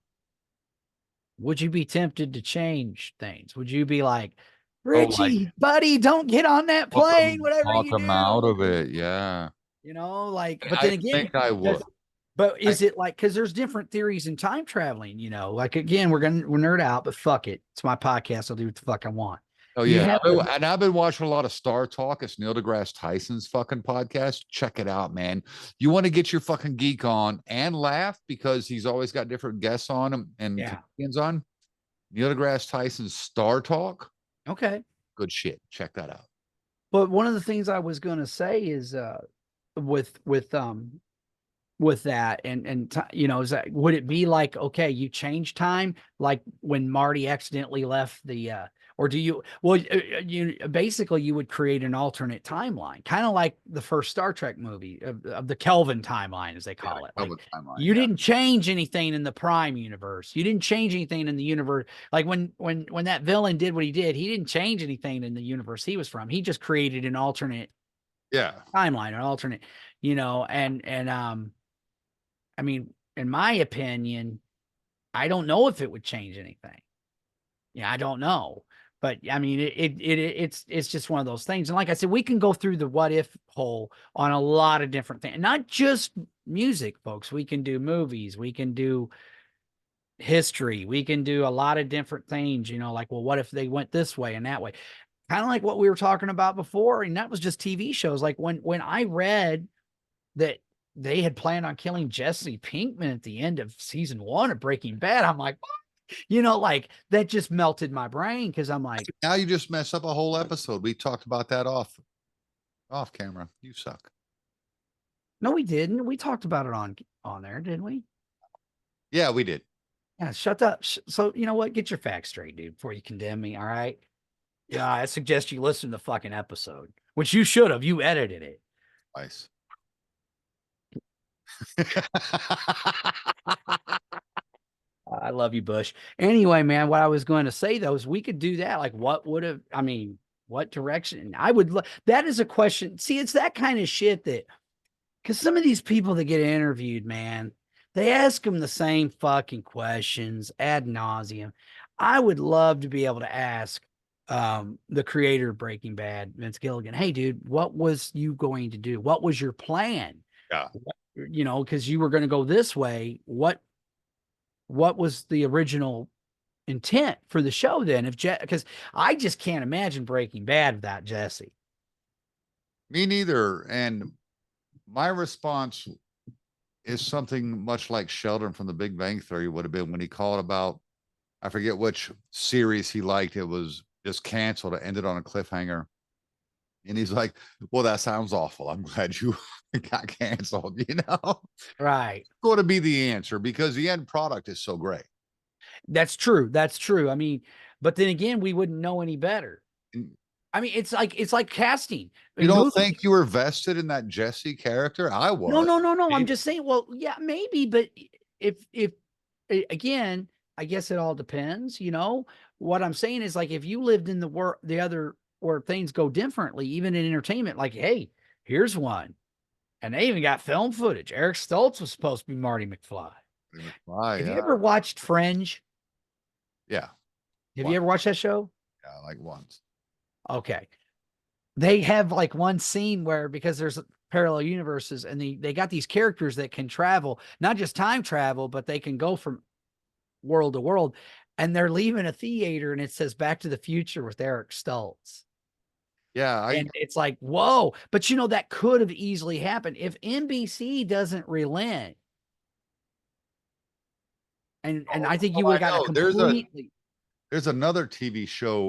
Speaker 1: Would you be tempted to change things? Would you be like,
Speaker 2: Oh, like
Speaker 1: Richie, buddy, don't get on that plane, whatever
Speaker 2: talk
Speaker 1: you
Speaker 2: them out
Speaker 1: do?
Speaker 2: of it. Yeah.
Speaker 1: But
Speaker 2: I
Speaker 1: then again,
Speaker 2: think I would.
Speaker 1: but
Speaker 2: I
Speaker 1: is it like, because there's different theories in time traveling, like again, we're nerd out, but fuck it. It's my podcast. I'll do what the fuck I want.
Speaker 2: Oh
Speaker 1: You
Speaker 2: yeah,
Speaker 1: have
Speaker 2: and I've been watching a lot of Star Talk. It's Neil deGrasse Tyson's fucking podcast. Check it out, man. You want to get your fucking geek on and laugh because he's always got different guests on him and
Speaker 1: yeah.
Speaker 2: comedians on. Neil deGrasse Tyson's Star Talk.
Speaker 1: Okay.
Speaker 2: Good shit. Check that out.
Speaker 1: But one of the things I was going to say is with that is that, would it be like, okay, you change time like when Marty accidentally left the or do you, well, you basically you would create an alternate timeline, kind of like the first Star Trek movie of the Kelvin timeline, as they
Speaker 2: Yeah,
Speaker 1: call it. Like
Speaker 2: public timeline.
Speaker 1: you
Speaker 2: Yeah.
Speaker 1: didn't change anything in the Prime universe, you didn't change anything in the universe. Like when that villain did what he did, he didn't change anything in the universe he was from. He just created an alternate
Speaker 2: Yeah.
Speaker 1: timeline, an alternate, and I mean, in my opinion, I don't know if it would change anything. Yeah, I don't know. But I mean, it's just one of those things. And like I said, we can go through the what if hole on a lot of different things, not just music, folks. We can do movies, we can do history, we can do a lot of different things, like, well, what if they went this way and that way? Kind of like what we were talking about before. And that was just TV shows. Like when I read that they had planned on killing Jesse Pinkman at the end of season 1 of Breaking Bad, I'm like, like that just melted my brain because I'm like,
Speaker 2: Now you just mess up a whole episode. We talked about that off camera. You suck.
Speaker 1: No, we didn't. We talked about it on there, didn't we?
Speaker 2: Yeah, we did.
Speaker 1: Yeah, shut up. So you know what? Get your facts straight, dude, before you condemn me. All right. Yeah, I suggest you listen to the fucking episode, which you should have. You edited it.
Speaker 2: Nice.
Speaker 1: I love you, Bush. Anyway, man, what I was going to say though is we could do that. Like, what would have, I mean, what direction? I would, that is a question. See, it's that kind of shit that, because some of these people that get interviewed, man, they ask them the same fucking questions ad nauseum. I would love to be able to ask the creator of Breaking Bad, Vince Gilligan, hey, dude, what was you going to do? What was your plan?
Speaker 2: Yeah.
Speaker 1: You know, because you were going to go this way. What was the original intent for the show then? If because I just can't imagine Breaking Bad without Jesse.
Speaker 2: Me neither. And my response is something much like Sheldon from The Big Bang Theory would have been when he called about, I forget which series he liked. It was just canceled. It ended on a cliffhanger. And he's like, well, that sounds awful. I'm glad you got canceled, you know?
Speaker 1: Right.
Speaker 2: Going to be the answer because the end product is so great.
Speaker 1: That's true. That's true. I mean, but then again, we wouldn't know any better.
Speaker 2: And
Speaker 1: I mean, it's like casting
Speaker 2: you
Speaker 1: in
Speaker 2: don't
Speaker 1: movies.
Speaker 2: think you were vested in that Jesse character? I
Speaker 1: No,
Speaker 2: was.
Speaker 1: no, no, no. I'm just saying, well, yeah, maybe, but if again, I guess it all depends, you know. What I'm saying is like if you lived in the world the other where things go differently, even in entertainment, like, hey, here's one. And they even got film footage. Eric Stoltz was supposed to be Marty McFly. Have you
Speaker 2: Yeah.
Speaker 1: ever watched Fringe?
Speaker 2: Yeah.
Speaker 1: Have you
Speaker 2: Once.
Speaker 1: ever watched that show?
Speaker 2: Yeah, like once.
Speaker 1: Okay. They have like one scene where because there's parallel universes and they got these characters that can travel, not just time travel, but they can go from world to world. And they're leaving a theater and it says Back to the Future with Eric Stoltz.
Speaker 2: Yeah, I
Speaker 1: And it's like, whoa. But you know, that could have easily happened if NBC doesn't relent. And I think you would
Speaker 2: I
Speaker 1: have got a
Speaker 2: know.
Speaker 1: completely
Speaker 2: There's another TV show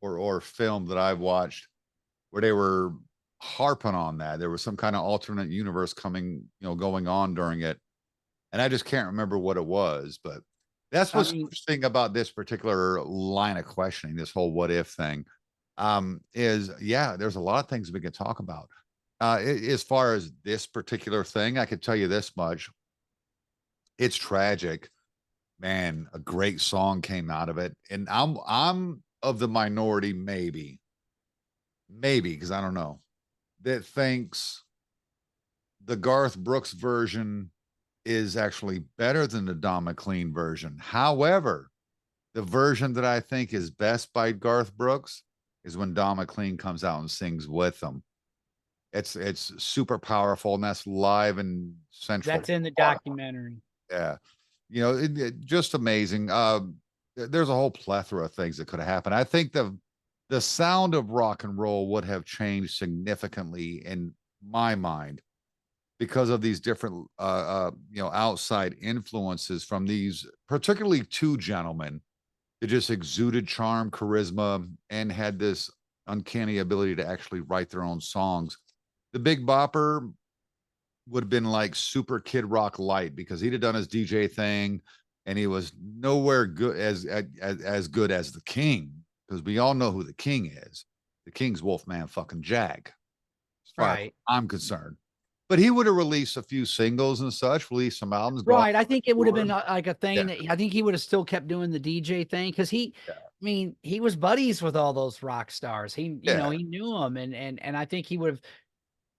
Speaker 2: or film that I've watched where they were harping on that. There was some kind of alternate universe coming, going on during it. And I just can't remember what it was, but that's
Speaker 1: I
Speaker 2: what's
Speaker 1: mean,
Speaker 2: interesting about this particular line of questioning, this whole what if thing. Is yeah, there's a lot of things we can talk about. As far as this particular thing, I could tell you this much. It's tragic. Man, a great song came out of it. And I'm of the minority, maybe, because I don't know, that thinks the Garth Brooks version is actually better than the Don McLean version. However, the version that I think is best by Garth Brooks is when Don McLean comes out and sings with them. It's super powerful, and that's live in Central
Speaker 1: that's in the
Speaker 2: Park.
Speaker 1: documentary.
Speaker 2: Yeah, just amazing. There's a whole plethora of things that could have happened. I think the sound of rock and roll would have changed significantly in my mind because of these different outside influences from these particularly two gentlemen that just exuded charm, charisma, and had this uncanny ability to actually write their own songs. The Big Bopper would have been like super Kid Rock light because he'd have done his DJ thing and he was nowhere good as good as the King, because we all know who the King is. The King's Wolfman fucking Jack, as far as
Speaker 1: Right.
Speaker 2: I'm concerned. But he would have released a few singles and such, released some albums, gone
Speaker 1: Right. I think it would have been
Speaker 2: tour.
Speaker 1: like a
Speaker 2: Yeah,
Speaker 1: thing that I think he would have still kept doing the DJ thing because
Speaker 2: yeah,
Speaker 1: I mean, he was buddies with all those rock stars.
Speaker 2: yeah.
Speaker 1: He knew them, and I think he would have,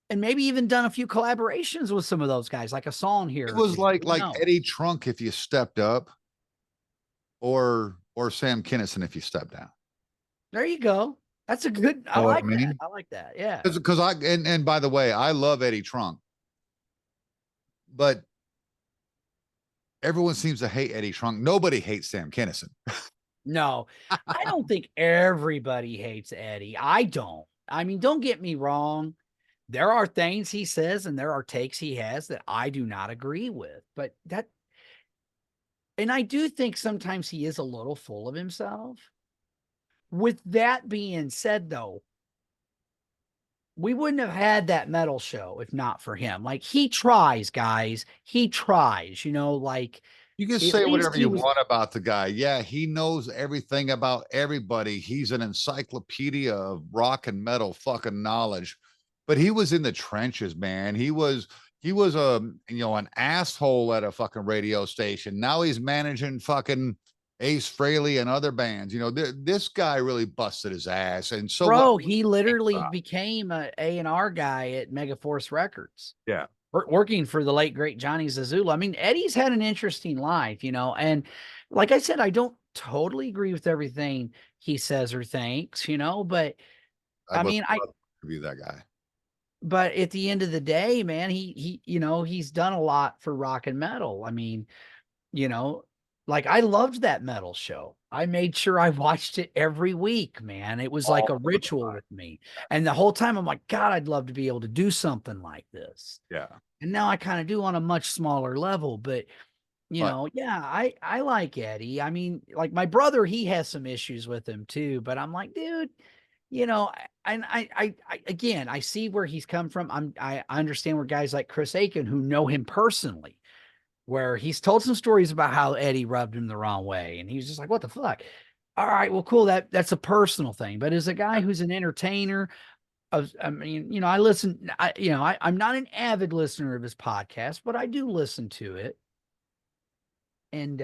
Speaker 1: and maybe even done a few collaborations with some of those guys, like a song here
Speaker 2: It
Speaker 1: or
Speaker 2: was
Speaker 1: two.
Speaker 2: like
Speaker 1: Who knows?
Speaker 2: Eddie Trunk if you stepped up, or Sam Kinison if you stepped down.
Speaker 1: There you go. That's a good. I
Speaker 2: You know what I
Speaker 1: like that.
Speaker 2: mean?
Speaker 1: I like that. Yeah.
Speaker 2: Because and by the way, I love Eddie Trunk, but everyone seems to hate Eddie Trunk. Nobody hates Sam Kinison.
Speaker 1: No, I don't think everybody hates Eddie. I don't. I mean, don't get me wrong. There are things he says and there are takes he has that I do not agree with. But and I do think sometimes he is a little full of himself. With that being said, though, we wouldn't have had that metal show if not for him. Like he tries, guys. He tries, like
Speaker 2: You can
Speaker 1: at
Speaker 2: say
Speaker 1: least
Speaker 2: whatever
Speaker 1: he
Speaker 2: you
Speaker 1: was
Speaker 2: want about the guy. Yeah, he knows everything about everybody. He's an encyclopedia of rock and metal fucking knowledge. But he was in the trenches, man. He was a an asshole at a fucking radio station. Now he's managing fucking Ace Frehley and other bands. This guy really busted his ass. And so what?
Speaker 1: bro, he literally became a A&R guy at Megaforce Records.
Speaker 2: Yeah,
Speaker 1: Working for the late great Johnny Zazula. I mean, Eddie's had an interesting life, and like I said, I don't totally agree with everything he says or thinks, but
Speaker 2: I
Speaker 1: I
Speaker 2: would
Speaker 1: mean,
Speaker 2: love to be that guy.
Speaker 1: but at the end of the day, man, he's done a lot for rock and metal. I mean, you know, like I loved that metal show. I made sure I watched it every week, man. It was like
Speaker 2: All
Speaker 1: a
Speaker 2: the
Speaker 1: ritual
Speaker 2: time.
Speaker 1: with me. And the whole time I'm like, God, I'd love to be able to do something like this.
Speaker 2: Yeah.
Speaker 1: And now I kind of do on a much smaller level, but
Speaker 2: But
Speaker 1: yeah, I like Eddie. I mean, like my brother, he has some issues with him too, but I'm like, dude, again, I see where he's come from. I understand where guys like Chris Aiken who know him personally, where he's told some stories about how Eddie rubbed him the wrong way, and he was just like, "What the fuck?" All right, well, cool. That's a personal thing, but as a guy who's an entertainer, I mean, I listen. I'm not an avid listener of his podcast, but I do listen to it, and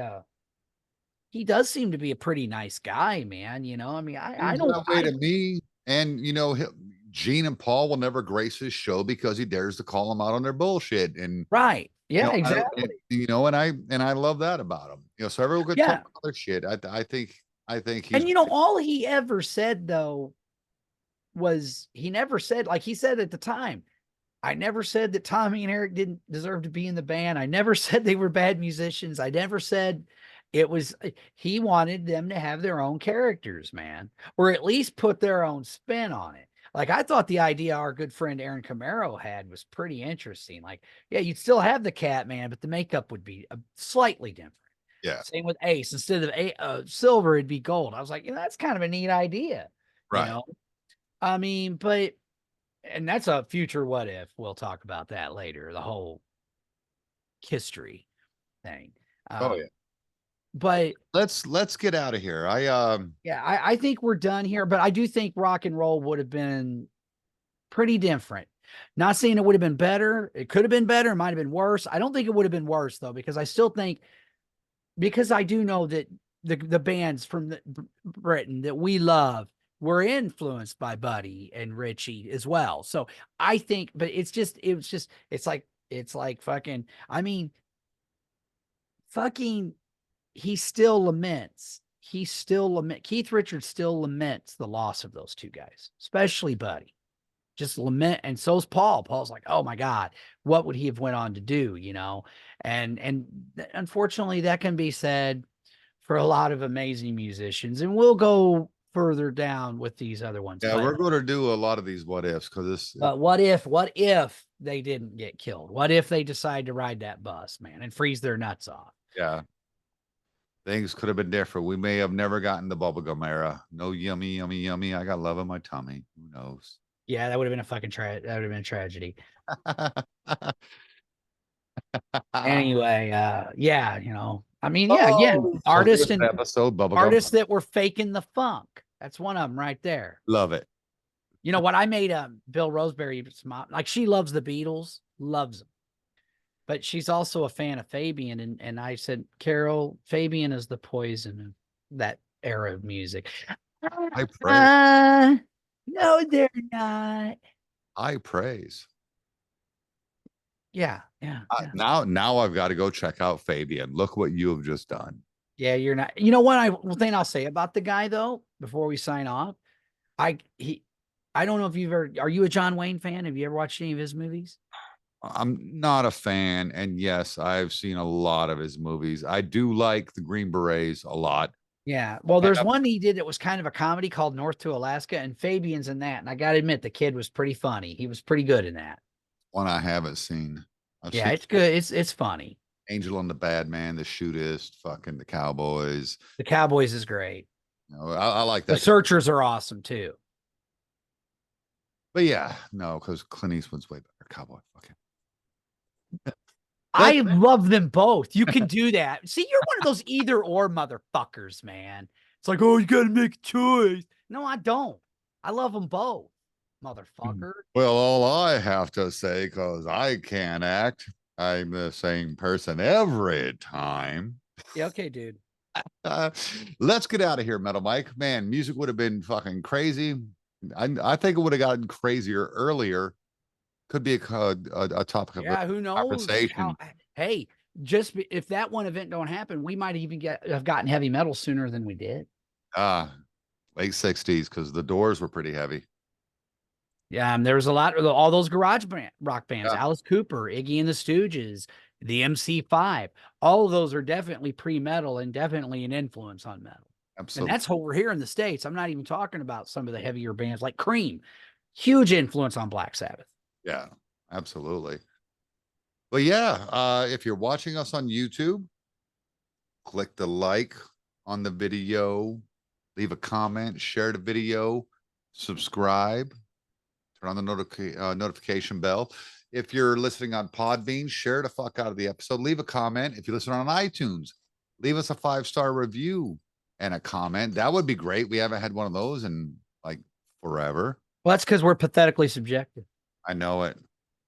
Speaker 1: he does seem to be a pretty nice guy, man. I mean, I
Speaker 2: seems
Speaker 1: don't,
Speaker 2: that way to me. And Gene and Paul will never grace his show because he dares to call them out on their bullshit. And
Speaker 1: right?
Speaker 2: you
Speaker 1: Yeah,
Speaker 2: know, I, and,
Speaker 1: exactly.
Speaker 2: and I love that about him. So everyone could talk
Speaker 1: Yeah,
Speaker 2: other shit. I think he's
Speaker 1: and all he ever said though was he never said, like he said at the time, I never said that Tommy and Eric didn't deserve to be in the band. I never said they were bad musicians. I never said it was, he wanted them to have their own characters, man, or at least put their own spin on it. Like I thought the idea our good friend Aaron Camaro had was pretty interesting. Like, yeah, you'd still have the cat man, but the makeup would be slightly different.
Speaker 2: yeah,
Speaker 1: Same with Ace. Instead of silver, it'd be gold. I was like, that's kind of a neat idea, you
Speaker 2: right.
Speaker 1: know? I mean, but and that's a future what if. We'll talk about that later, the whole history thing.
Speaker 2: Oh yeah.
Speaker 1: But
Speaker 2: Let's get out of here.
Speaker 1: yeah, I think we're done here, but I do think rock and roll would have been pretty different. Not saying it would have been better. It could have been better. It might have been worse. I don't think it would have been worse though, because I still think, because I do know that the bands from Britain that we love were influenced by Buddy and Richie as well. So I think, but it's like fucking, I mean, fucking, he still laments. Keith Richards still laments the loss of those two guys, especially Buddy. Just lament, and so's Paul. Paul's like, oh my God, what would he have went on to do? And unfortunately, that can be said for a lot of amazing musicians, and we'll go further down with these other ones.
Speaker 2: Yeah, we're going to do a lot of these what ifs because this.
Speaker 1: But what if they didn't get killed? What if they decide to ride that bus, man, and freeze their nuts off?
Speaker 2: Yeah, things could have been different. We may have never gotten the bubblegum era. No yummy, yummy, yummy. I got love in my tummy. Who knows?
Speaker 1: Yeah, that would have been a fucking that would have been a tragedy. Anyway, yeah, I mean, yeah, again,
Speaker 2: Oh, so good episode, bubblegum.
Speaker 1: artists that were faking the funk. That's one of them right there.
Speaker 2: Love it.
Speaker 1: You know what? I made Bill Roseberry like she loves the Beatles, loves them, but she's also a fan of Fabian. And I said, Carol, Fabian is the Poison of that era of music.
Speaker 2: I praise.
Speaker 1: No, they're not.
Speaker 2: I praise.
Speaker 1: Yeah, yeah, yeah.
Speaker 2: Now I've got to go check out Fabian. Look what you have just done.
Speaker 1: Yeah, you're not. You know what? One thing I'll say about the guy though, before we sign off, I he, I don't know if you've ever. Are you a John Wayne fan? Have you ever watched any of his movies?
Speaker 2: I'm not a fan, and yes, I've seen a lot of his movies. I do like the Green Berets a lot.
Speaker 1: Yeah. Well, there's one he did that was kind of a comedy called North to Alaska, and Fabian's in that. And I got to admit, the kid was pretty funny. He was pretty good in that.
Speaker 2: One I haven't seen. I've
Speaker 1: Yeah,
Speaker 2: seen
Speaker 1: it's good. It's funny.
Speaker 2: Angel and the Bad Man, The Shootist, fucking the Cowboys.
Speaker 1: The Cowboys is great.
Speaker 2: I like
Speaker 1: The
Speaker 2: that.
Speaker 1: Searchers are awesome too.
Speaker 2: But yeah, no, because Clint Eastwood's way better. Cowboy, fucking.
Speaker 1: I love them both. You can do that. See, you're one of those either or motherfuckers, man. It's like, oh, you got to make a choice. No, I don't. I love them both, motherfucker.
Speaker 2: Well, all I have to say, because I can't act, I'm the same person every time.
Speaker 1: Yeah, okay, dude.
Speaker 2: Uh, let's get out of here, Metal Mike. Man, music would have been fucking crazy. I think it would have gotten crazier earlier. Could be a topic of
Speaker 1: Yeah, who knows how?
Speaker 2: conversation.
Speaker 1: Hey, if that one event don't happen, we might even have gotten heavy metal sooner than we did.
Speaker 2: Late 60s, because the doors were pretty heavy.
Speaker 1: Yeah, and there was a lot of all those rock bands,
Speaker 2: Yeah,
Speaker 1: Alice Cooper, Iggy and the Stooges, the MC5. All of those are definitely pre-metal and definitely an influence on metal. And
Speaker 2: absolutely.
Speaker 1: that's what we're here in the States. I'm not even talking about some of the heavier bands like Cream. Huge influence on Black Sabbath.
Speaker 2: Yeah, absolutely. But yeah, if you're watching us on YouTube, click the like on the video, leave a comment, share the video, subscribe, turn on the notification bell. If you're listening on Podbean, share the fuck out of the episode. Leave a comment. If you listen on iTunes, leave us a 5-star review and a comment. That would be great. We haven't had one of those in like forever.
Speaker 1: Well, that's because we're pathetically subjective.
Speaker 2: I know it.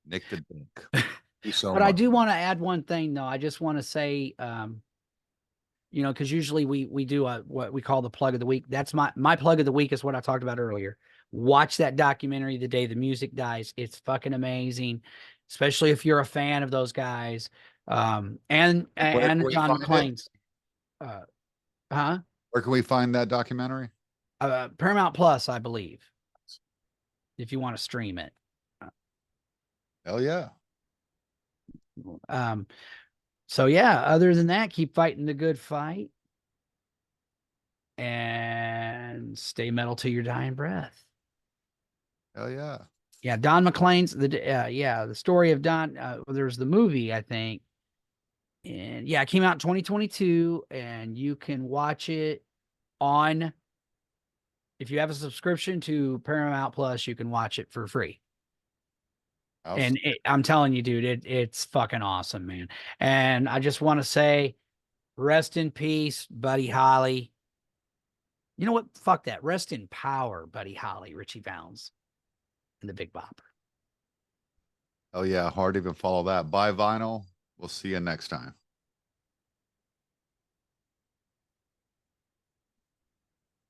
Speaker 2: Nick the Dink. Thank you so
Speaker 1: But
Speaker 2: much.
Speaker 1: I do want to add one thing, though. I just want to say, because usually we do what we call the plug of the week. That's my plug of the week is what I talked about earlier. Watch that documentary, The Day the Music Dies. It's fucking amazing, especially if you're a fan of those guys. And
Speaker 2: Where can we
Speaker 1: John
Speaker 2: find it?
Speaker 1: McClane's. Huh?
Speaker 2: Where can we find that documentary?
Speaker 1: Paramount Plus, I believe, if you want to stream it.
Speaker 2: Hell yeah.
Speaker 1: So yeah, other than that, keep fighting the good fight and stay metal to your dying breath.
Speaker 2: Hell yeah.
Speaker 1: Yeah, Don McClane's the story of Don. There's the movie, I think, and yeah, it came out in 2022, and you can watch it on. If you have a subscription to Paramount Plus, you can watch it for free. And I'm telling you, dude, it's fucking awesome, man. And I just want to say, rest in peace, Buddy Holly. You know what? Fuck that. Rest in power, Buddy Holly, Richie Valens, and the Big Bopper.
Speaker 2: Oh yeah, hard to even follow that. Buy vinyl. We'll see you next time.